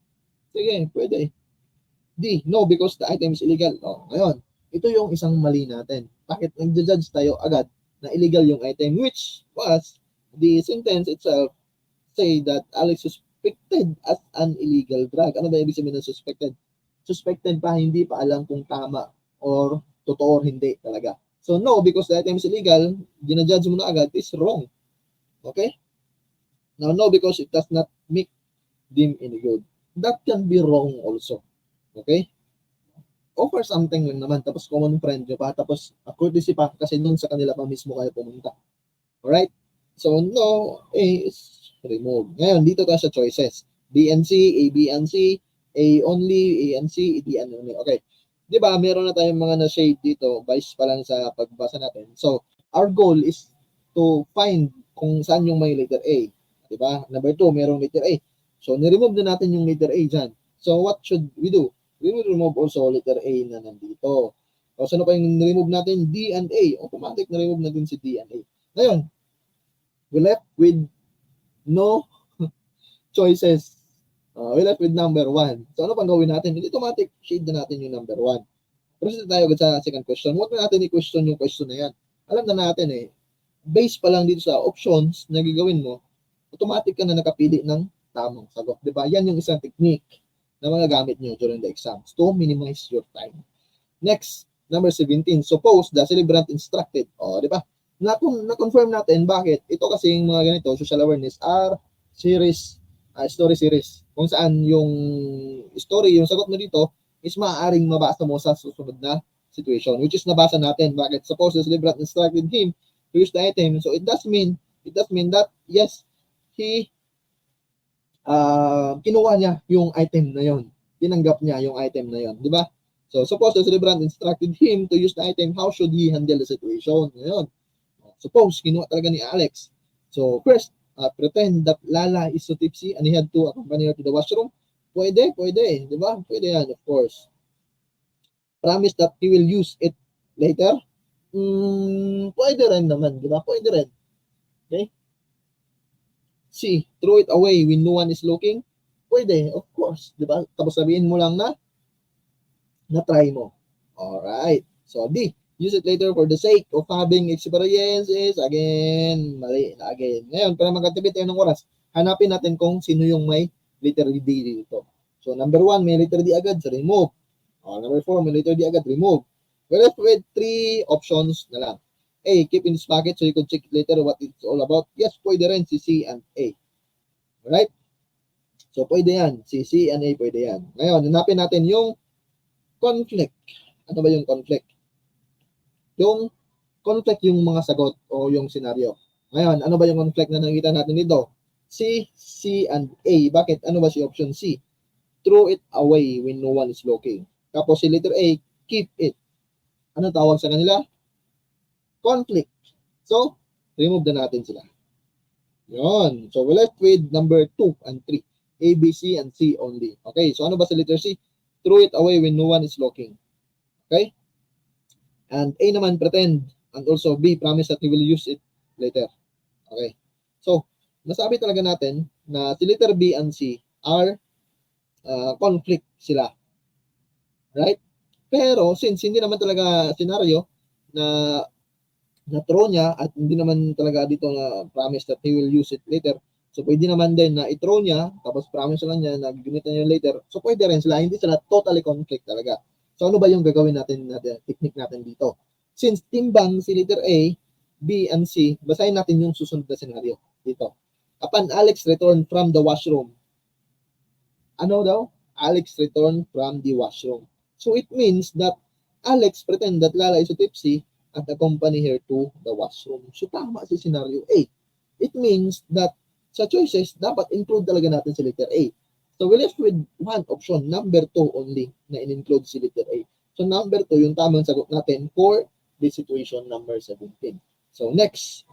Sige, pwede. D, no, because the item is illegal. Oh, ngayon, ito yung isang mali natin. Bakit nag-judge tayo agad na illegal yung item, which was the sentence itself say that Alex suspected as an illegal drug. Ano ba ibig sabihin ng suspected? Suspected pa, hindi pa alam kung tama or totoo or hindi talaga. So, no, because the item is illegal, ginajudge mo na agad, is wrong. Okay? Now, no, because it does not make them any good. That can be wrong also. Okay? Offer something lang naman, tapos common friend nyo pa, tapos courtesy pa, kasi nun sa kanila pa mismo kayo pumunta. Alright? So, no, A is remove. Ngayon, dito tayo sa choices. B and C, A, B and C, A only, A and C, D and only. Okay. Di ba, meron na tayong mga na-shade dito, base pa lang sa pagbasa natin. So, our goal is to find kung saan yung may letter A. Di ba? Number 2, merong letter A. So, ni-remove na natin yung letter A dyan. So, what should we do? We will remove also letter A na nandito. O, saan pa yung ni-remove natin? D and A. Automatic na-remove natin si D and A. Ngayon, we left with no choices. We left with number 1. So, ano pang gawin natin? Automatic shade na natin yung number 1. Proceed tayo agad sa second question. Huwag na natin i-question yung question na yan. Alam na natin base pa lang dito sa options na gagawin mo, automatic ka na nakapili ng tamang sagot. Diba? Yan yung isang technique na mga gamit nyo during the exams to minimize your time. Next, number 17. Suppose the celebrant instructed. Diba? Na-confirm natin bakit. Ito kasi yung mga ganito, social awareness are series, story series. Kung saan yung story, yung sagot mo dito is maaaring mabasa mo sa susunod na situation, which is nabasa natin. Bakit? Suppose the celebrant instructed him to use the item. So it does mean that yes, he kinuha niya yung item na yon. Tinanggap niya yung item na yon, di ba? So suppose the celebrant instructed him to use the item, how should he handle the situation? Ngayon, suppose kinuha talaga ni Alex. So first, pretend that Lala is so tipsy and he had to accompany her to the washroom. Pwede, di ba? Pwede yan, of course. Promise that he will use it later. Pwede rin naman, di ba? Pwede rin. Okay? C, throw it away when no one is looking. Pwede, of course, di ba? Tapos sabihin mo lang na try mo. Alright. So D, use it later for the sake of having experiences. Again, mali. Again. Ngayon, para magkatipid tayo ng oras, hanapin natin kung sino yung may letter D dito. So, number 1, may letter D agad, so remove. Number 4, may letter D agad, remove. We're left with 3 options na lang. A, keep in this packet so you could check later what it's all about. Yes, pwede rin si C and A. Alright? So, pwede yan. Si C and A, pwede yan. Ngayon, hanapin natin yung conflict. Ano ba yung conflict? Yung conflict yung mga sagot o yung scenario. Ngayon, ano ba yung conflict na nakita natin dito? C, C, and A. Bakit? Ano ba si option C? Throw it away when no one is looking. Tapos si letter A, keep it. Ano tawag sa kanila? Conflict. So, remove na natin sila. Yun. So, we're left with number 2 and 3. A, B, C, and C only. Okay, so ano ba sa letter C? Throw it away when no one is looking. Okay? And A naman, pretend. And also B, promise that he will use it later. Okay. So, nasabi talaga natin na si letter B and C are conflict sila. Right? Pero, since hindi naman talaga scenario na na-throw niya at hindi naman talaga dito na promise that he will use it later, so pwede naman din na i-throw niya, tapos promise lang niya na gagamitin niya later. So, pwede rin sila. Hindi sila totally conflict talaga. So, ano ba yung gagawin natin, technique natin dito? Since timbang si letter A, B, and C, basahin natin yung susunod na scenario dito. Upon Alex return from the washroom. Ano daw? Alex return from the washroom. So it means that Alex pretend that Lala is tipsy at accompany her to the washroom. So tama si scenario A. It means that sa choices, dapat include talaga natin si letter A. So we left with one option, number 2 only, na in-include si letter A. So number 2, yung tamang sagot natin for the situation number 17. So next,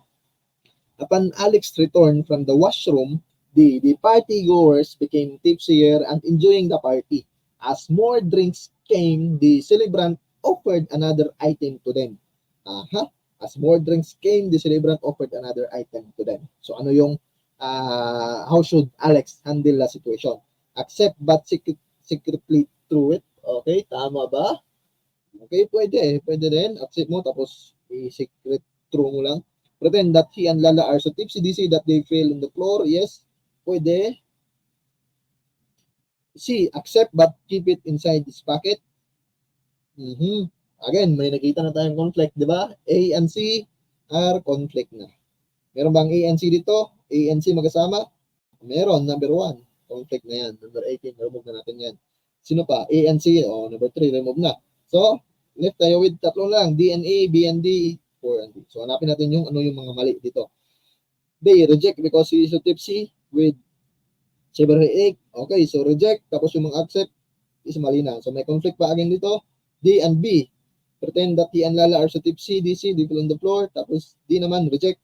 upon Alex return from the washroom, the party goers became tipsier and enjoying the party. As more drinks came, the celebrant offered another item to them. As more drinks came, the celebrant offered another item to them. So ano yung how should Alex handle the situation? Accept but secretly through it. Okay, tama ba? Okay, pwede. Pwede din. Accept mo, tapos i-secret through mo lang. Pretend that he and Lala are so tipsy, they say that they fell on the floor. Yes, pwede. C, accept but keep it inside his pocket. Again, may nakita na tayong conflict, di ba? A and C are conflict na. Meron bang A and C dito? A and C magkasama? Meron, number 1. Conflict na yan. Number 18, remove na natin yan. Sino pa? A and C. Number 3, remove na. So, left tayo with tatlo lang. D and A, B and D, 4 and D. So, hanapin natin yung ano yung mga mali dito. They reject because he is so tipsy with severe headache. Okay, so reject. Tapos yung mga accept is mali na. So, may conflict pa again dito. D and B. Pretend that he and Lala are so tipsy. D, C, they fell on the floor. Tapos D naman, reject.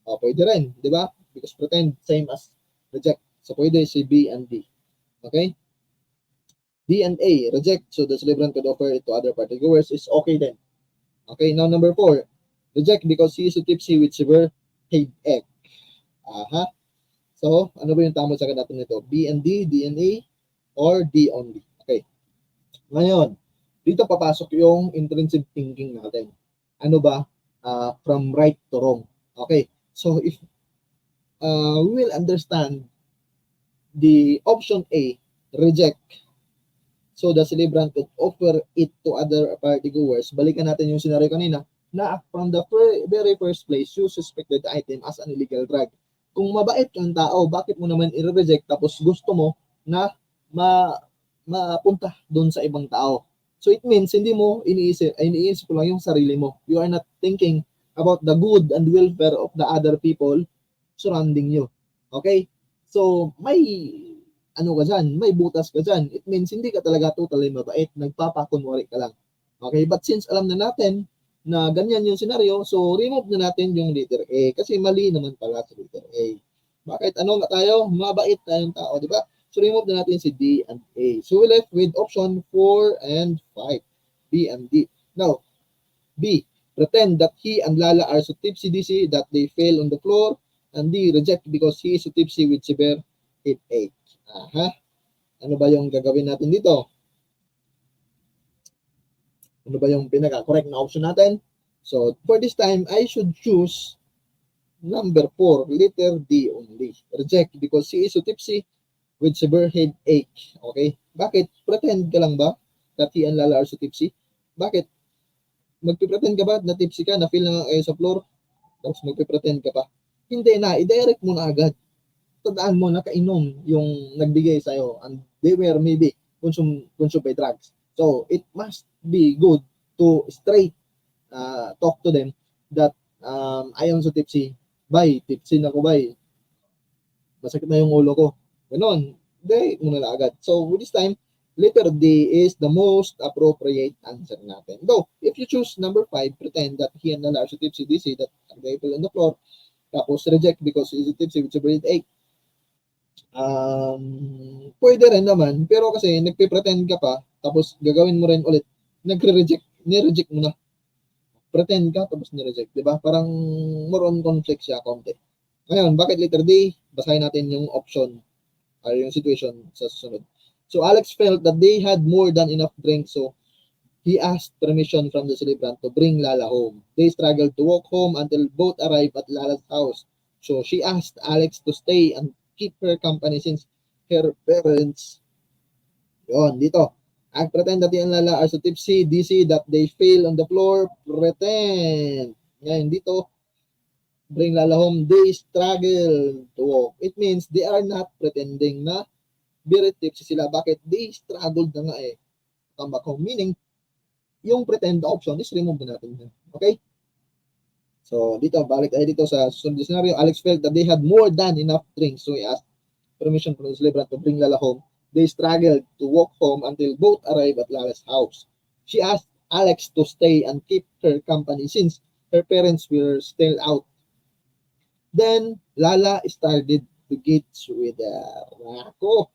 Pwede rin, di ba? Because pretend, same as reject. So, pwede si B and D. Okay? D and A, reject. So, the celebrant could offer it to other partygoers is okay then. Okay, now number 4. Reject because he is so tipsy with severe headache. So, ano ba yung tamang sagot natin nito? B and D, D and A, or D only? Okay. Ngayon, dito papasok yung intrinsic thinking natin. Ano ba? From right to wrong. Okay. So, if we will understand the option A, reject. So, the celebrant could offer it to other partygoers. Balikan natin yung scenario kanina na from the very first place, you suspected the item as an illegal drug. Kung mabait kang tao, bakit mo naman i-reject tapos gusto mo na mapunta doon sa ibang tao? So it means hindi mo iniisip ko lang yung sarili mo. You are not thinking about the good and welfare of the other people surrounding you. Okay? So may ano ka dyan, may butas ka dyan. It means hindi ka talaga totally mabait, nagpapakunwari ka lang. Okay? But since alam na natin na ganyan yung scenario, so remove na natin yung letter A kasi mali naman pala sa letter A. Bakit? Ano nga tayo? Mabait tayong tao, di ba? So remove na natin si D and A. So we left with option 4 and 5. B and D. Now, B. Pretend that he and Lala are so tipsy-dizzy that they fell on the floor. And D. Reject because he is so tipsy with severe headache. Ano ba yung gagawin natin dito? Ano ba yung pinaka-correct na option natin? So, for this time, I should choose number 4, letter D only. Reject because he is so tipsy with severe headache. Okay? Bakit? Pretend ka lang ba that he and Lala are so tipsy? Bakit? Magpipretend ka ba na tipsy ka, na feel na kayo sa floor, tapos magpipretend ka pa? Hindi na, i-direct mo na agad. Tandaan mo, nakainom yung nagbigay sa'yo and they were maybe consumed by drugs. So, it must be good to straight talk to them that I am so tipsy. Bay, tipsy na ko, bay. Masakit na yung ulo ko. Ganon. Hindi, muna na agad. So, this time, letter D is the most appropriate answer natin. Though, if you choose number 5, pretend that he and Lala are so tipsy, they say that they fell on the floor. Tapos, reject because he is so tipsy with severe headache. Pwede rin naman, pero kasi nagpe-pretend ka pa, tapos gagawin mo rin ulit, ni-reject mo na. Pretend ka, tapos ni-reject, di ba? Parang more on conflict siya, konti. Ngayon, bakit letter D? Basahin natin yung option or yung situation sa susunod. So, Alex felt that they had more than enough drink, so he asked permission from the celebrant to bring Lala home. They struggled to walk home until both arrived at Lala's house. So, she asked Alex to stay and keep her company since her parents, yon, dito. Act pretend that and Lala are so tipsy, dizzy that they fail on the floor. Pretend. Ngayon, dito, bring Lala home, they struggle to walk. It means they are not pretending na very tipsy sila. Bakit? They struggled na nga eh. Come back home. Meaning, yung pretend option is remove na natin. Okay? So, dito, balik tayo dito sa susunod scenario. Alex felt that they had more than enough drinks. So, he asked permission from the celebrant to bring Lala home. They struggled to walk home until both arrived at Lala's house. She asked Alex to stay and keep her company since her parents were still out. Then, Lala started to get with wako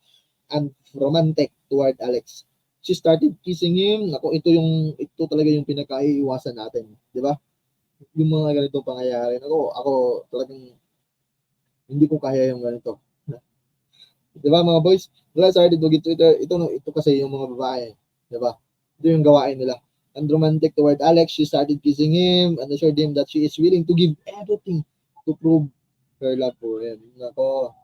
and romantic toward Alex. She started kissing him. Ako, ito talaga yung pinakaiiwasan natin. Di ba? Yung mga ganitong pangyayari. Ako talagang hindi ko kaya yung ganito. Di ba mga boys? Lala started to get to ito kasi yung mga babae. Di ba? Ito yung gawain nila. And romantic toward Alex, she started kissing him and assured him that she is willing to give everything to prove her love for him. Nako,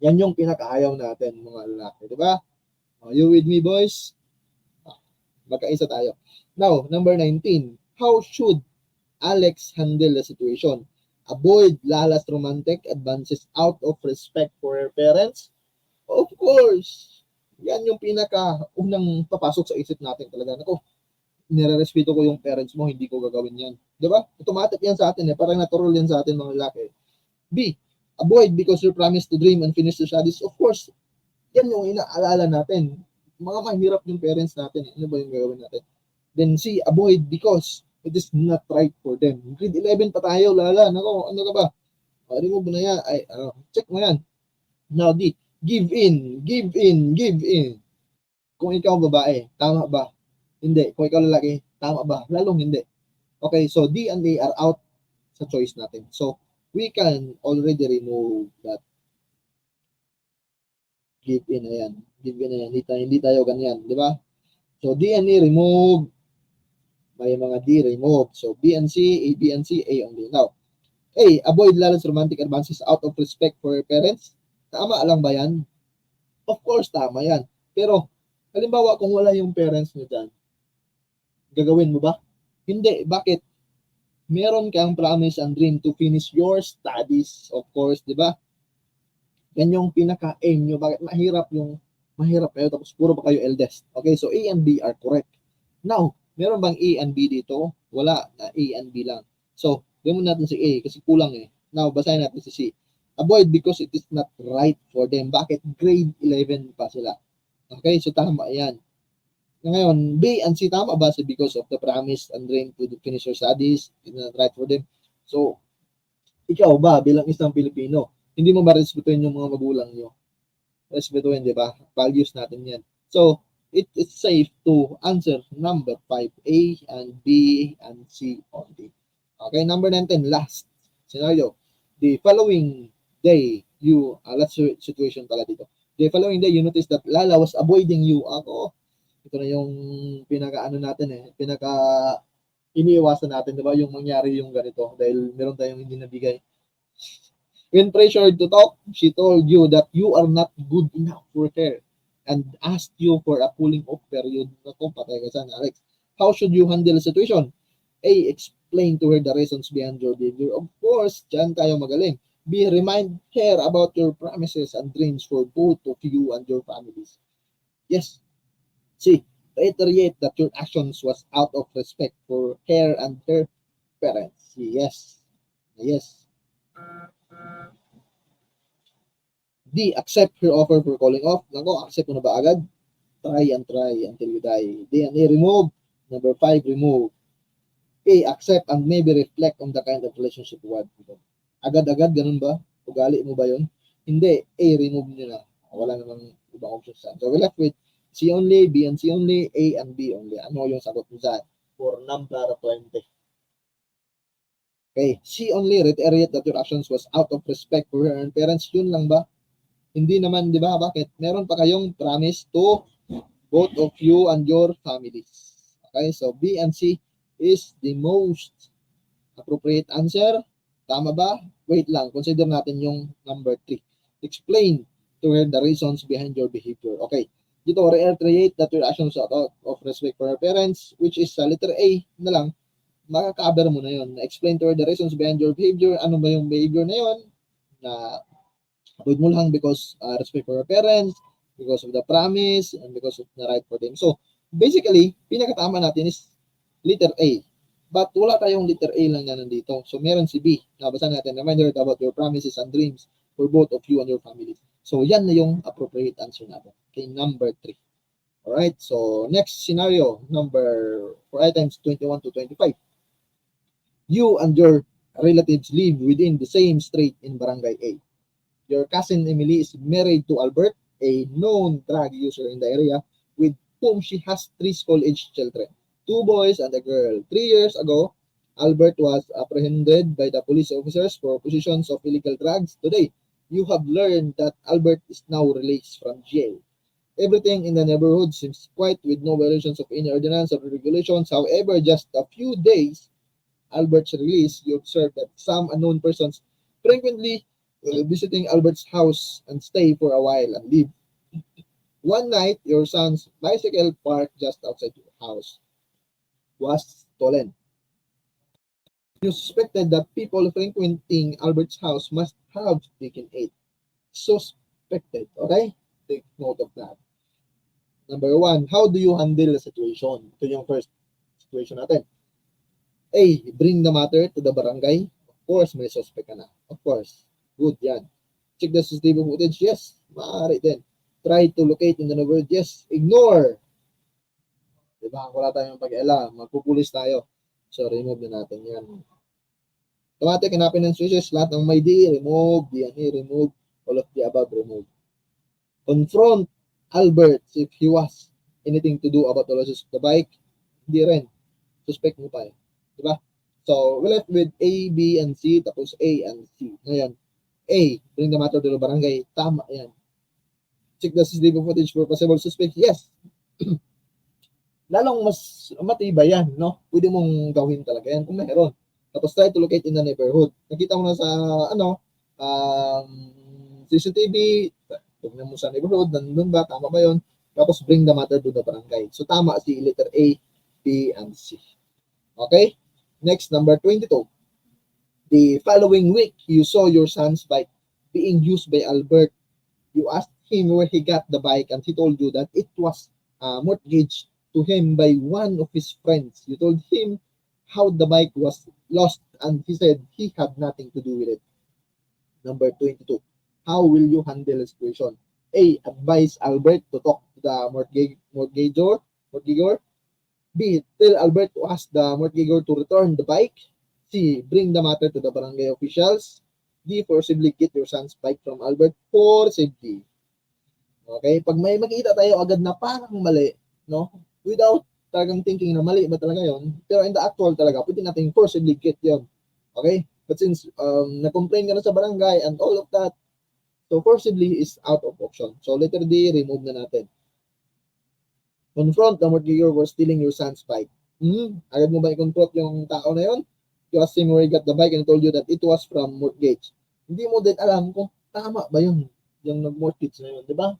yan yung pinakaayaw natin mga lalaki. Di ba? You with me, boys? Magkaisa tayo. Now, number 19. How should Alex handle the situation? Avoid Lala's romantic advances out of respect for her parents? Of course. Yan yung pinaka-unang papasok sa isip natin talaga. Ako, nire-respeto ko yung parents mo, hindi ko gagawin yan. Di ba? Automatic yan sa atin eh. Parang natural yan sa atin mga lalaki. B. Avoid because you promised to dream and finish the studies. Of course, yan yung inaalala natin. Mga mahirap yung parents natin. Ano ba yung gagawin natin? Then C. Avoid because it is not right for them. Grade 11 pa tayo, Lala. Nako, ano ka ba? Remove mo na yan. Check mo yan. Now D. Give in. Give in. Give in. Kung ikaw babae, tama ba? Hindi. Kung ikaw lalaki, tama ba? Lalong hindi. Okay, so D and A are out sa choice natin. So, we can already remove that. Give in na yan. Give in na yan. Hindi tayo ganyan. Di ba? So, D and A remove. May mga D remove. So, B and C, A, B and C, A only. Now, A, avoid Lala's romantic advances out of respect for her parents. Tama lang ba yan? Of course, tama yan. Pero, halimbawa, kung wala yung parents mo dyan, gagawin mo ba? Hindi. Bakit? Meron kang promise and dream to finish your studies, of course, di ba? Yan yung pinaka-aim nyo. Bakit? Mahirap kayo, tapos puro pa kayo eldest. Okay, so A and B are correct. Now, meron bang A and B dito? Wala, A and B lang. So, gawin natin si A kasi kulang eh. Now, basahin natin si C. Avoid because it is not right for them. Bakit? Grade 11 pa sila. Okay, so tama yan. Ngayon, B and C, tama ba? So because of the promise and dream to finish your studies, it's not right for them. So, ikaw ba, bilang isang Pilipino, hindi mo ma-respetuhin yung mga magulang nyo? Respetuhin, di ba? Values natin yan. So, it is safe to answer number 5, A and B and C only. Okay, number 19, last scenario. The following day, last situation pala dito. The following day, you notice that Lala was avoiding you. Ako, ito na yung pinaka-ano natin eh, iniiwasan natin, di ba? Yung mangyari yung ganito dahil meron tayong hindi nabigay. When pressured to talk, she told you that you are not good enough for her and asked you for a cooling off period. Naku, patay ka sana, Alex. How should you handle the situation? A. Explain to her the reasons behind your behavior. Of course, dyan tayo magaling. B. Remind her about your promises and dreams for both of you and your families. Yes. C. Reiterate that your actions was out of respect for her and her parents. Yes. Yes. D. Accept her offer for calling off. Nako, accept mo na ba agad? Try until you die. D and A, remove. Number 5, remove. A. Accept and maybe reflect on the kind of relationship you want. Agad-agad, ganun ba? Ugali mo ba yun? Hindi, A, remove nyo na. Wala namang ibang options dyan. So, we're left with C only, B and C only, A and B only. Ano yung sagot mo dyan? For number 20. Okay, C only, reiterate that your actions was out of respect for her and parents. Yun lang ba? Hindi naman, di ba? Bakit? Meron pa kayong promise to both of you and your families. Okay, so B and C is the most appropriate answer. Tama ba? Wait lang, consider natin yung number 3. Explain to her the reasons behind your behavior. Okay, dito, reiterate that your actions are out of respect for her parents, which is sa letter A na lang, makaka-cover mo na yun. Explain to her the reasons behind your behavior. Ano ba yung behavior na yun? Na avoid mo lang because respect for your parents, because of the promise, and because of the right for them. So, basically, pinakatama natin is letter A. But wala tayong letter A lang na nandito. So, meron si B. Nabasa natin, reminder about your promises and dreams for both of you and your family. So, yan na yung appropriate answer natin. Okay, number 3. Alright, so next scenario, for items 21 to 25. You and your relatives live within the same street in Barangay A. Your cousin Emily is married to Albert, a known drug user in the area, with whom she has 3 school-aged children, 2 boys and a girl. 3 years ago, Albert was apprehended by the police officers for possessions of illegal drugs. Today, you have learned that Albert is now released from jail. Everything in the neighborhood seems quiet with no violations of any ordinance or regulations. However, just a few days Albert's release, you observe that some unknown persons frequently visiting Albert's house and stay for a while and leave. One night, your son's bicycle parked just outside your house was stolen. You suspected that people frequenting Albert's house must have taken it. Suspected, okay? Take note of that. Number 1, how do you handle the situation? Ito yung first situation natin. A, bring the matter to the barangay. Of course, may suspect ka na. Of course. Good, yan. Check the CCTV footage. Yes, maaari din. Try to locate in the neighborhood. Yes, ignore. Diba? Wala tayong pag-alam. Magpupulis tayo. So, remove na natin yan. Automatic, hanapin ng switches. Lahat ng may D, remove. DNA, remove. All of the above, remove. Confront Albert if he was anything to do about the losses of the bike. Hindi rin. Suspect mo pa eh. Diba? So, we're left with A, B, and C, tapos A and C. Ngayon, A, bring the matter to the barangay. Tama yan. Check the CCTV footage for possible suspects. Yes. Lalong mas matibay yan, no? Pwede mong gawin talaga yan kung mayroon. Tapos try to locate in the neighborhood. Nakita mo na sa, CCTV, tignan mo sa neighborhood, nandun ba, tama ba yun? Tapos bring the matter to the barangay. So, tama si letter A, B, and C. Okay? Next, number 22. The following week, you saw your son's bike being used by Albert. You asked him where he got the bike and he told you that it was mortgaged to him by one of his friends. You told him how the bike was lost and he said he had nothing to do with it. Number 22. How will you handle the situation? A. Advise Albert to talk to the mortgagor. B. Tell Albert to ask the mortgagor to return the bike. C. Bring the matter to the barangay officials. D. Forcibly get your son's bike from Albert for safety. Okay? Pag may makita tayo agad na parang mali, no? Without talagang thinking na mali ba talaga yon, pero in the actual talaga, pwede natin forcibly get yon. Okay? But since na-complain ka na sa barangay and all of that, so forcibly is out of option. So letter D, remove na natin. Confront the mortgagor for stealing your son's bike. Agad mo ba i-confront yung tao na yon? You asked him where he got the bike and told you that it was from mortgage. Hindi mo din alam kung tama ba yun, yung nag-mortgage na yun, di ba?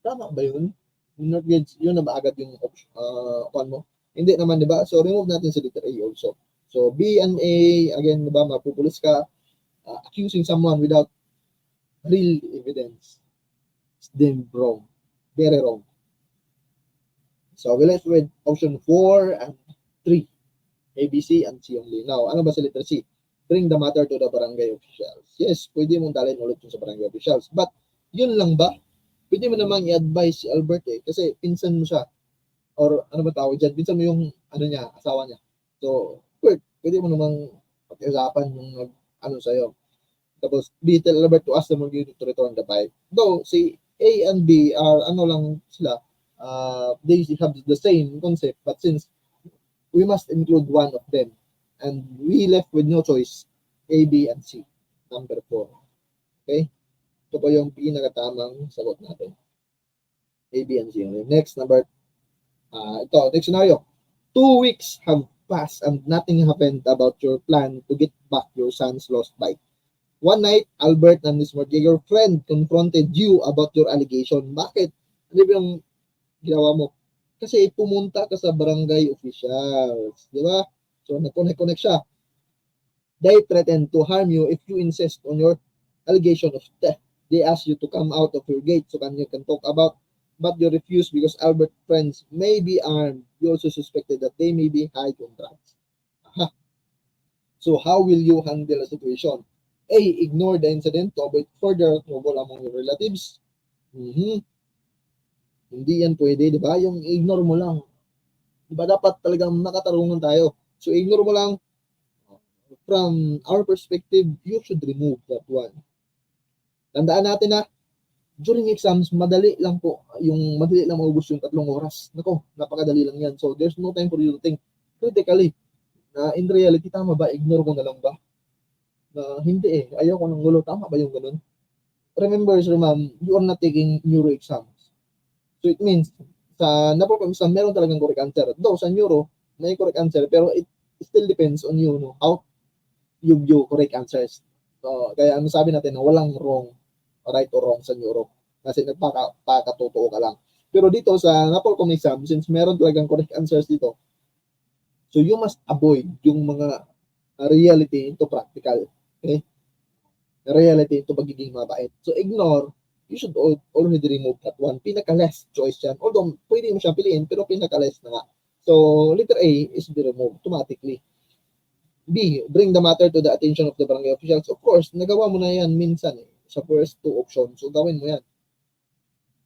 Tama ba yun? Yung mortgage, yun na ba agad yung option mo? Hindi naman, di ba? So, remove natin sa letter A also. So, B and A, again, di ba, mapupulis ka, accusing someone without real evidence. It's then wrong. Very wrong. So, we left with option 4 and 3. A, B, C, and C only. Now, ano ba sa letter C? Bring the matter to the barangay officials. Yes, pwede mong dalhin ulit yung sa barangay officials. But, yun lang ba? Pwede mo namang i-advise si Albert eh. Kasi pinsan mo siya. Or ano ba tawag dyan? Pinsan mo yung asawa niya. So, pwede mo namang pag-usapan yung sa'yo. Tapos B, tell Albert to ask the mortgage to return the bike. Though si A and B are ano lang sila, they have the same concept, but since we must include one of them, and we left with no choice, A, B, and C. Number 4. Okay? Ito po yung pinakatamang sagot natin. A, B, and C. Next, next scenario. 2 weeks have passed and nothing happened about your plan to get back your son's lost bike. One night, Albert and his your friend confronted you about your allegation. Bakit? Ano yung ginawa mo? Kasi pumunta ka sa barangay officials. Di ba? So, nag-connect siya. They threatened to harm you if you insist on your allegation of theft. They asked you to come out of your gate so you can talk about, but you refused because Albert's friends may be armed. You also suspected that they may be high on drugs. Aha. So how will you handle a situation? A. Ignore the incident to avoid further trouble among your relatives. Hindi yan pwede, di ba? Yung ignore mo lang. Di ba dapat talagang nakatarungan tayo? So ignore mo lang. From our perspective, you should remove that one. Tandaan natin na during exams, madali lang maubos yung 3 oras. Nako, napakadali lang yan. So there's no time for you to think critically na in reality, tama ba? Ignore ko na lang ba? Hindi ayaw ko ng gulo. Tama ba yung ganun? Remember, sir ma'am, you are not taking neuro exams. So it means, sa napapag exam, meron talagang correct answer. Though sa neuro, may correct answer, pero it still depends on you, no? How you correct answers. So, kaya ano sabi natin na walang wrong, right or wrong sa neuro. Kasi nagpakatotoo ka lang. Pero dito sa napapag exam, since meron talagang correct answers dito, so you must avoid yung mga reality into practical. Okay? Reality into pagiging mabait. So ignore, you should already remove that one. Pinaka-less choice yan. Although, pwede mo siyang piliin, pero pinaka-less na nga. So, letter A is be removed automatically. B, bring the matter to the attention of the barangay officials. Of course, nagawa mo na yan minsan sa first 2 options. So, gawin mo yan.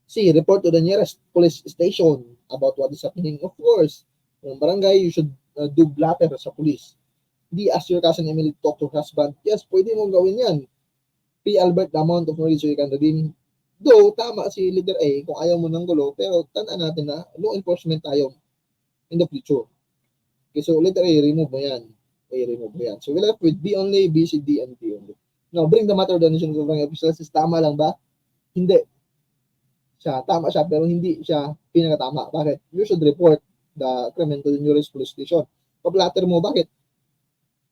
C, report to the nearest police station about what is happening. Of course, yung barangay, you should do blatter sa police. D, ask your cousin Emily to talk to her husband. Yes, pwede mong gawin yan. P, Albert, the amount of knowledge so you can redeem. Though, tama si leader A kung ayaw mo ng gulo, pero tandaan natin na law enforcement tayo in the future. Okay, so letter A, remove mo yan. Remove mo yan. So we left with B only, B, C, D, and P only. Now, bring the matter of the nation of the officials. Tama lang ba? Hindi. Tama siya, pero hindi siya pinakatama. Bakit? You should report the crime to the nearest police station. Pablatter mo, bakit?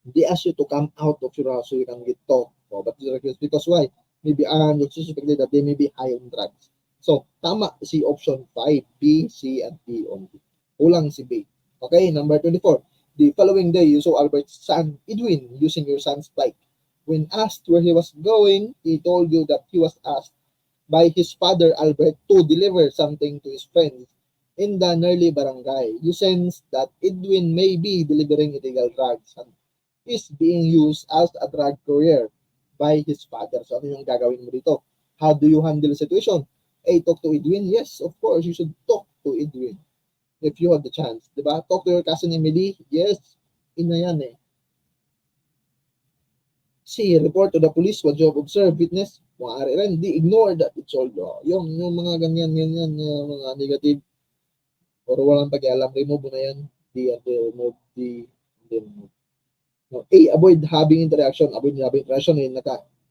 They ask you to come out of your house so you can get talk. But you refuse because why? Maybe you suspected that they may be high on drugs. So, tama si option 5, B, C, and D only. Kulang si B. Okay, number 24. The following day, you saw Albert's son, Edwin, using your son's bike. When asked where he was going, he told you that he was asked by his father, Albert, to deliver something to his friends in the nearly barangay. You sense that Edwin may be delivering illegal drugs and is being used as a drug courier by his father. So, ano yung gagawin mo dito? How do you handle the situation? A, talk to Edwin? Yes, of course, you should talk to Edwin. If you have the chance, di ba? Talk to your cousin Emily. Yes, ina yan eh. C, report to the police what you have observed, witness. Maaari rin, di ignore that it's all yung mga ganyan, yung mga negative or walang pag-alam, remove mo na yan. D, remove. D, remove. No, A, avoid having interaction. Avoid having interaction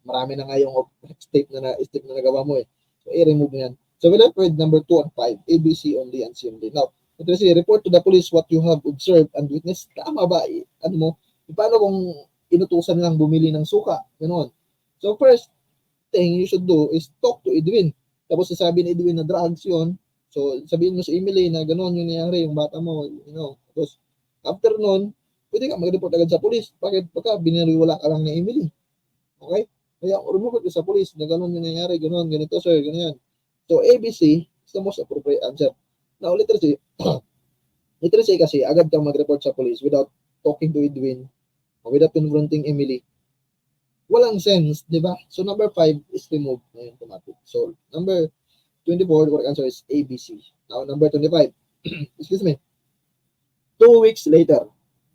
marami na nga yung step na nagawa mo eh. So, A, remove mo yan. So, we left with number 2 and 5. A, B, C only, and C only. Now, ito say, report to the police what you have observed and witnessed. Tama ba? Ano mo? Paano kung inutusan lang bumili ng suka? Ganon. So, first thing you should do is talk to Edwin. Tapos sasabi ni Edwin na drugs yun. So, sabihin mo sa Emily na ganon yung nangyari, yung bata mo, Tapos, after nun, pwede ka mag-report agad sa police. Bakit? Pagka biniriwala ka lang ni Emily. Okay? Kaya, remove ka sa police na ganon yung nangyari, ganon, ganito, sir, ganyan. So, ABC is the most appropriate answer. Now, letter C. Letter C kasi, agad kang mag-report sa police without talking to Edwin or without confronting Emily. Walang sense, di ba? So, number 5 is removed na yung automatic. So, number 24, the correct answer is ABC. Now, number 25. Excuse me. 2 weeks later,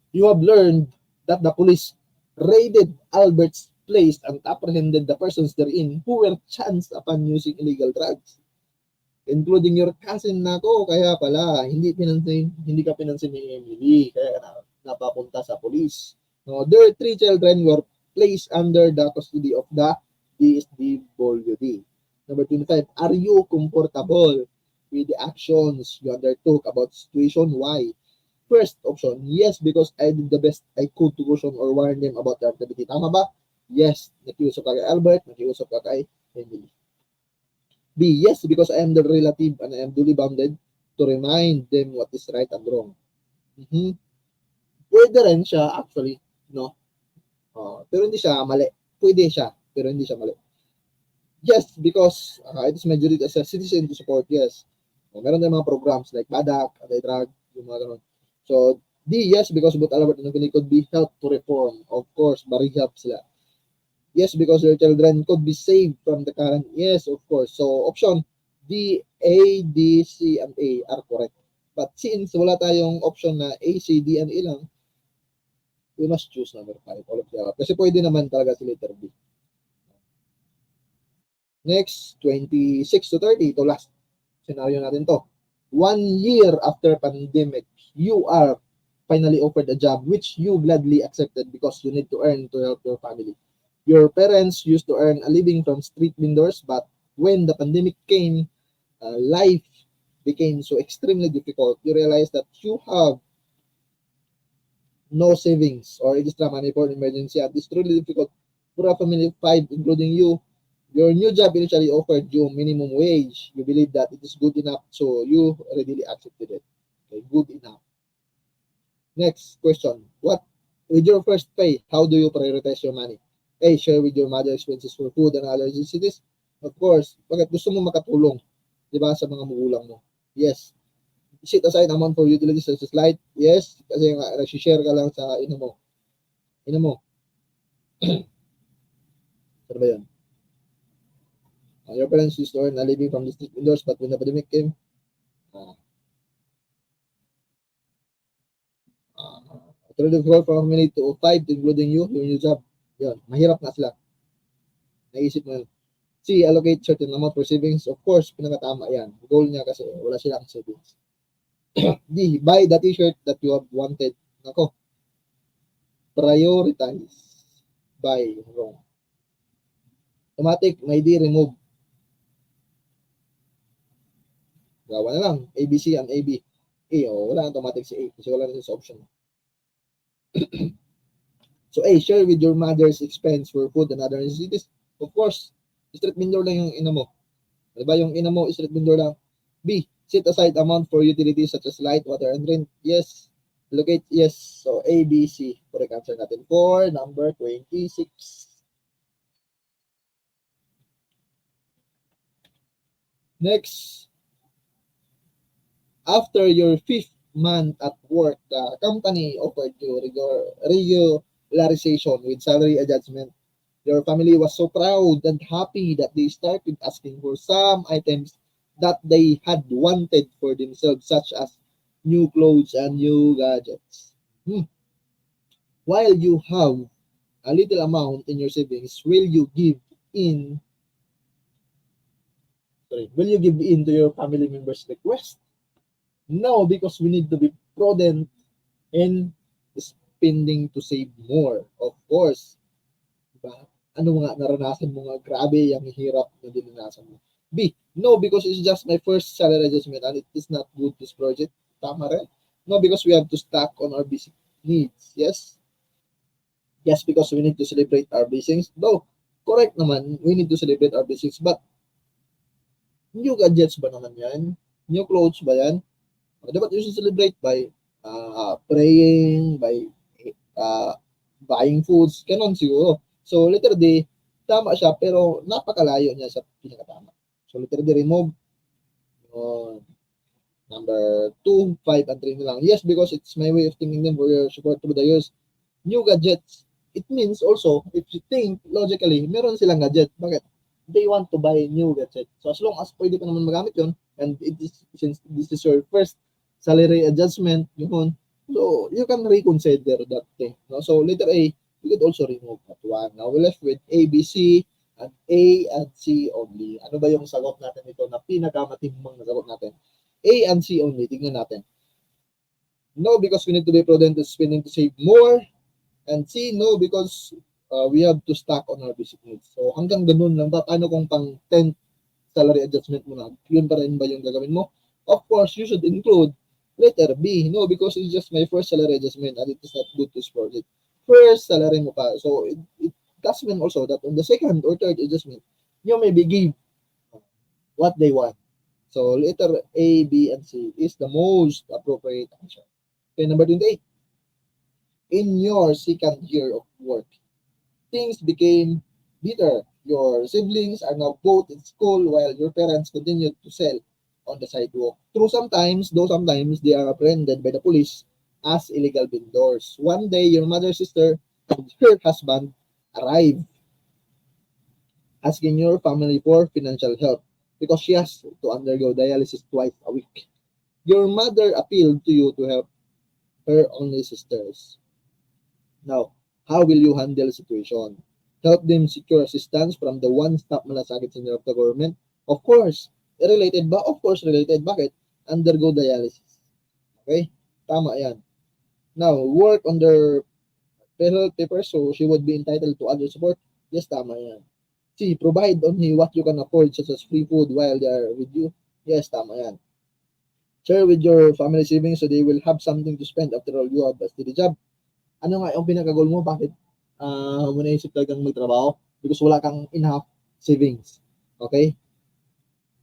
you have learned that the police raided Albert's placed and apprehended the persons therein who were chanced upon using illegal drugs, including your cousin na to. Kaya pala, hindi ka pinansin ni Emily, kaya napapunta sa police. No, their 3 children were placed under the custody of the DSWD. Number 25, are you comfortable with the actions you undertook about the situation? Why? First option, yes, because I did the best I could to caution or warn them about the activity. Tama ba? Yes, nakiusap ka kay Albert, nakiusap ka kay Emily. B, yes, because I am the relative and I am duly bounded to remind them what is right and wrong. Pwede rin siya, actually, no? Pero hindi siya mali. Pwede siya, pero hindi siya mali. Yes, because it is my duty as a citizen to support, yes. Meron tayong mga programs like BADAC, anti-drug, yung mga ganun. So, D, yes, because both Albert and Emily could be helped to reform. Of course, barihap sila. Yes, because your children could be saved from the current. Yes, of course. So, option D, A, D, C, and A are correct. But since wala tayong option na A, C, D, and E lang, we must choose number 5. All of the above. Kasi pwede naman talaga si letter B. Next, 26 to 30. Ito last scenario natin to. 1 year after pandemic, you are finally offered a job which you gladly accepted because you need to earn to help your family. Your parents used to earn a living from street vendors, but when the pandemic came, life became so extremely difficult. You realize that you have no savings or extra money for an emergency, and it's truly difficult for a family of 5, including you. Your new job initially offered you minimum wage. You believe that it is good enough, so you readily accepted it. Okay, good enough. Next question. What, with your first pay, how do you prioritize your money? A, share with your mother expenses for food and other necessities. Of course, bakit gusto mo makatulong, di ba, sa mga magulang mo? Yes. Set aside amount for utilities such as light. Yes, kasi nag-share ka lang sa ino mo. Ano ba yun? Your parents used to earn a living from the street vendors, but when the pandemic came, alternative goal from family to 5, including you, your new job. Yun, mahirap na sila. Naisip mo yun. C, allocate certain amount for savings. Of course, pinakatama yan. Goal niya kasi wala silang savings. D, buy the t-shirt that you have wanted. Nako, prioritize. Buy, wrong. Automatic, may D, remove. Gawa na lang. A, B, C, and A, B. A, wala automatic si A kasi wala na sa option. So A, share with your mother's expense for food and other necessities. Of course, street vendor lang yung ina mo. Diba yung ina mo, street vendor lang. B, set aside amount for utilities such as light, water, and rent. Yes. Locate, yes. So A, B, C. Correct answer natin for number 26. Next. After your 5th month at work, the company offered you regularization with salary adjustment. Your family was so proud and happy that they started asking for some items that they had wanted for themselves, such as new clothes and new gadgets. While you have a little amount in your savings, will you give in to your family members' request? No, because we need to be prudent in spending to save more. Of course. Diba? Ano nga naranasan mo nga? Grabe yung hirap na dinanasan mo. B, no, because it's just my first salary adjustment and it is not good this project. Tama rin. No, because we have to stack on our basic needs. Yes? Yes, because we need to celebrate our basics. Though, correct naman, we need to celebrate our basics. But, new gadgets ba naman yan? New clothes ba yan? Dapat you should celebrate by praying, by buying foods, ganun siguro. So, letter D, tama siya, pero napakalayo niya sa pinakatama. So, letter D, remove. Number 2, 5, and 3 na lang. Yes, because it's my way of thinking them for your support through the years. New gadgets, it means also, if you think logically, meron silang gadget. Bakit? They want to buy new gadget. So, as long as pwede pa naman magamit yun, and it is, since this is your first salary adjustment, yun, so you can reconsider that thing. No? So, letter A, we could also remove that one. Now, we're left with A, B, C, and A and C only. Ano ba yung sagot natin dito na pinakamatimbang na sagot natin? A and C only. Tingnan natin. No, because we need to be prudent to spending to save more. And C, no, because we have to stock on our basic needs. So, hanggang ganun lang ba? Paano kung pang 10 salary adjustment mo na? Yun pa rin ba yung gagawin mo? Of course, you should include letter B. No, because it's just my first salary adjustment and it is not good to support it. First salary mo pa. So, it does mean also that on the second or third adjustment, you maybe give what they want. So, letter A, B, and C is the most appropriate answer. Okay, number 28. In your second year of work, things became bitter. Your siblings are now both in school while your parents continued to sell on the sidewalk. Though sometimes they are apprehended by the police as illegal vendors. One day, your mother's sister and her husband arrive asking your family for financial help because she has to undergo dialysis twice a week. Your mother appealed to you to help her only sisters. Now, how will you handle the situation? Help them secure assistance from the one-stop malasakit center of the government? Of course, related ba? Of course, related. Bakit? Undergo dialysis. Okay? Tama yan. Now, work on their health papers so she would be entitled to other support? Yes, tama yan. C, provide only what you can afford such as free food while they are with you? Yes, tama yan. Share with your family savings so they will have something to spend after all you have a steady job. Ano nga yung pinaka-goal mo? Bakit mo naisip talagang magtrabaho? Because wala kang enough savings. Okay?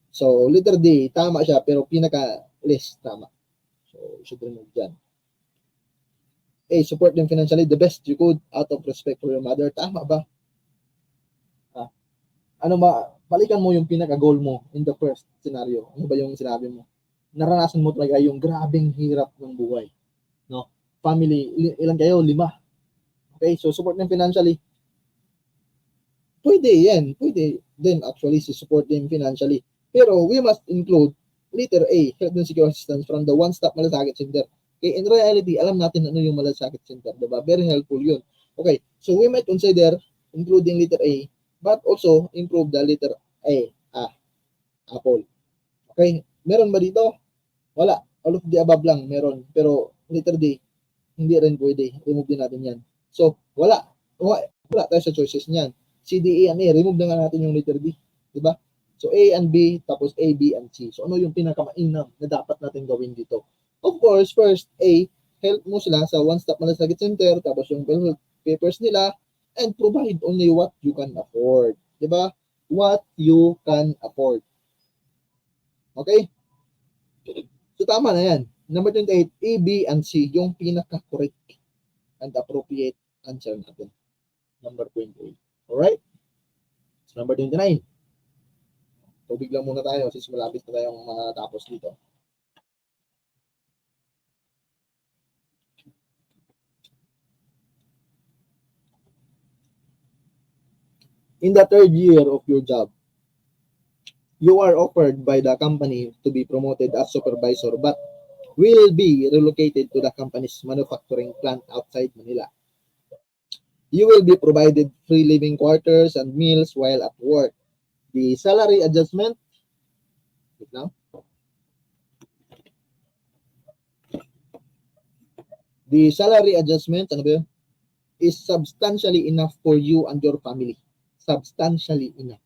So, letter D, tama siya, pero pinaka-less, tama. So, should remove dyan. A, support them financially the best you could out of respect for your mother. Tama ba? Ano ba? Balikan mo yung pinaka-goal mo in the first scenario. Ano ba yung sinabi mo? Naranasan mo talaga yung grabing hirap ng buhay. No? Family, ilan kayo? 5. Okay, so support them financially. Pwede yan. Pwede din actually si support them financially. Pero we must include letter A, help them secure assistance from the one-stop malasakit center. Okay, in reality, alam natin ano yung malasakit center, diba? Very helpful yun. Okay, so we might consider including letter A, but also improve the letter A, apple. Okay, meron ba dito? Wala. All of the above lang meron. Pero letter D, hindi rin pwede. Remove din natin yan. So, wala tayo sa choices niyan. C, D, E, and A. Remove na nga natin yung letter D. Diba? So, A and B, tapos A, B, and C. So, ano yung pinakamainam na dapat natin gawin dito? Of course, first, A, help mo sila sa one-stop malasakit center, tapos yung papers nila, and provide only what you can afford. Diba? What you can afford. Okay? So, tama na yan. Number 28, A, B, and C, yung pinaka-correct and appropriate answer natin. Number 28. Alright? So, number 29. Tubig lang muna tayo since malapit na tayong matapos dito. In the third year of your job, you are offered by the company to be promoted as supervisor but will be relocated to the company's manufacturing plant outside Manila. You will be provided free living quarters and meals while at work. The salary adjustment, wait now. The salary adjustment, ano ba yun? Is substantially enough for you and your family. Substantially enough.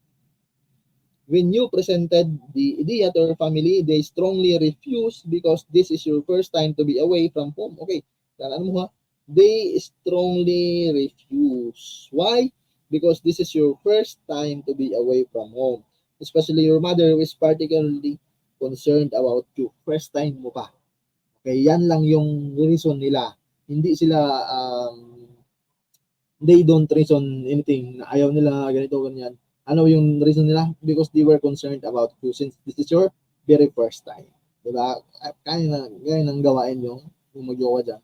When you presented the idea to your family, they strongly refused because this is your first time to be away from home. Okay, talaan mo ha. They strongly refuse. Why? Because this is your first time to be away from home. Especially your mother is particularly concerned about you. First time mo pa. Okay, yan lang yung reason nila. Hindi sila, they don't reason anything na ayaw nila, ganito, ganyan. Ano yung reason nila? Because they were concerned about you since this is your very first time. Diba? Kaya nang gawain yung mag-yoga dyan.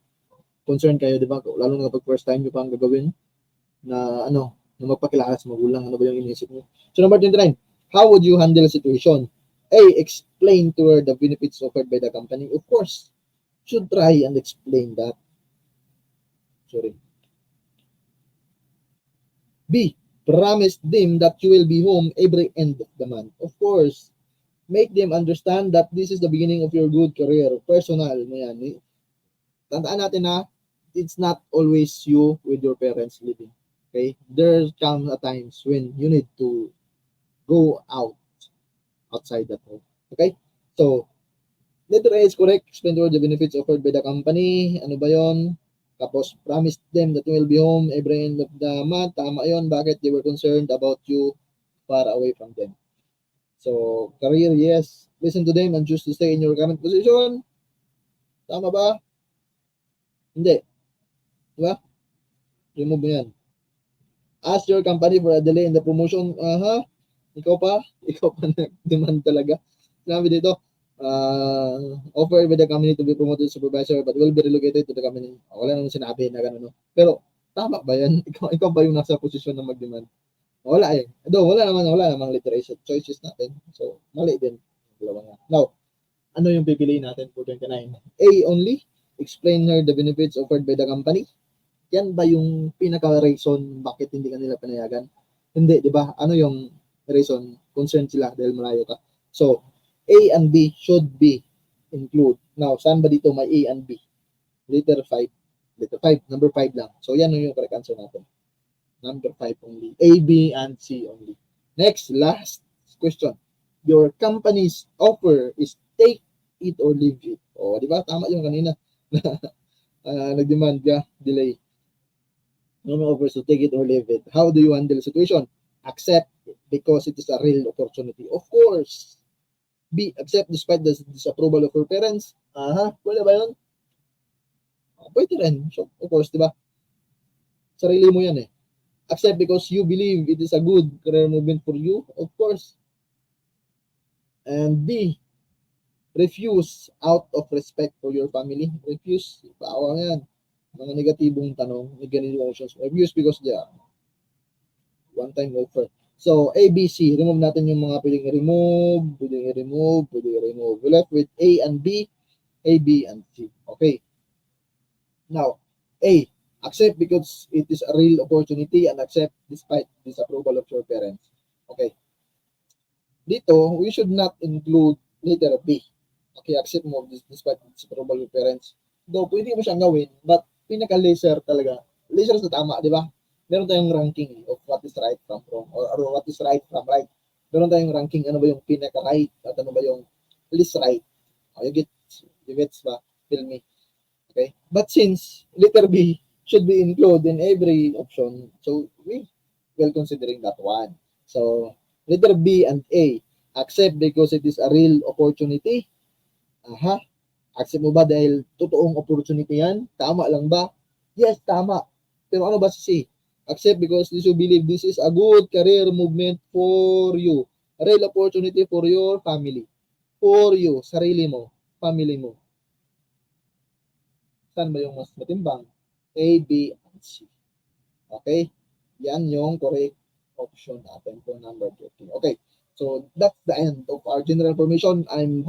Concerned kayo, diba? Lalo na kapag first time nyo pang gagawin na na magpakilala sa magulang, ano ba yung iniisip nyo? So number 29, how would you handle the situation? A, explain to her the benefits offered by the company. Of course, should try and explain that. Sorry. B, promise them that you will be home every end of the month. Of course, make them understand that this is the beginning of your good career. Personal mo yan. Tandaan natin na it's not always you with your parents living. Okay? There comes a times when you need to go outside that home. Okay? So, letter A is correct. Explain to her the benefits offered by the company. Ano ba yon? Tapos, promise them that you will be home every end of the month. Tama yon. Bakit? They were concerned about you far away from them. So, career, yes. Listen to them and choose to stay in your current position. Tama ba? Hindi. Diba? Remove mo yan. Ask your company for a delay in the promotion. Aha. Ikaw pa? Ikaw pa nag-demand talaga. Sinabi dito, offered by the company to be promoted to supervisor but will be relocated to the company. Wala naman sinabi na gano'n. No? Pero, tama ba yan? Ikaw ba yung nasa posisyon na mag-demand? Wala eh. Wala namang literature choices natin. So, mali din. Now, ano yung pipiliin natin for 29? A only, explain her the benefits offered by the company. Yan ba yung pinaka-reason bakit hindi ka nila pinayagan? Hindi, di ba? Ano yung reason? Concerned sila dahil malayo ka. So, A and B should be include. Now, saan ba dito may A and B? Letter 5. Letter 5. Number 5 lang. So, yan yung correct answer natin. Number 5 only. A, B, and C only. Next, last question. Your company's offer is take it or leave it. O, di ba? Tama yung kanina. Nag-demand ka, delay. No offers to take it or leave it. How do you handle the situation? Accept it because it is a real opportunity. Of course. B, accept despite the disapproval of your parents. Wala ba yun? Pwede rin. So, of course, di ba? Sarili mo yan eh. Accept because you believe it is a good career movement for you. Of course. And D, refuse out of respect for your family. Refuse. Bawang yan. Mga negatibong tanong, negative emotions. Refuse because they are one-time offer. So, A, B, C. Remove natin yung mga pwedeng i-remove. We're left with A and B. A, B, and C. Okay. Now, A. Accept because it is a real opportunity and accept despite disapproval of your parents. Okay. Dito, we should not include letter B. Okay, accept mo despite disapproval of your parents. Though, pwede mo siyang gawin, but pinaka-laser talaga. Laser sa tama, di ba? Meron tayong ranking of what is right from wrong or what is right from right. Meron tayong ranking, ano ba yung pinaka-right at ano ba yung least right. You get ba? Feel me? Okay? But since letter B should be included in every option, so we will considering that one. So, letter B and A, accept because it is a real opportunity. Accept mo ba dahil totoong opportunity yan? Tama lang ba? Yes, tama. Pero ano ba si C? Accept because you believe this is a good career movement for you. A real opportunity for your family. For you, sarili mo, family mo. Saan ba yung mas matimbang? A, B, and C. Okay? Yan yung correct option natin for number 13. Okay. So, that's the end of our general information. I'm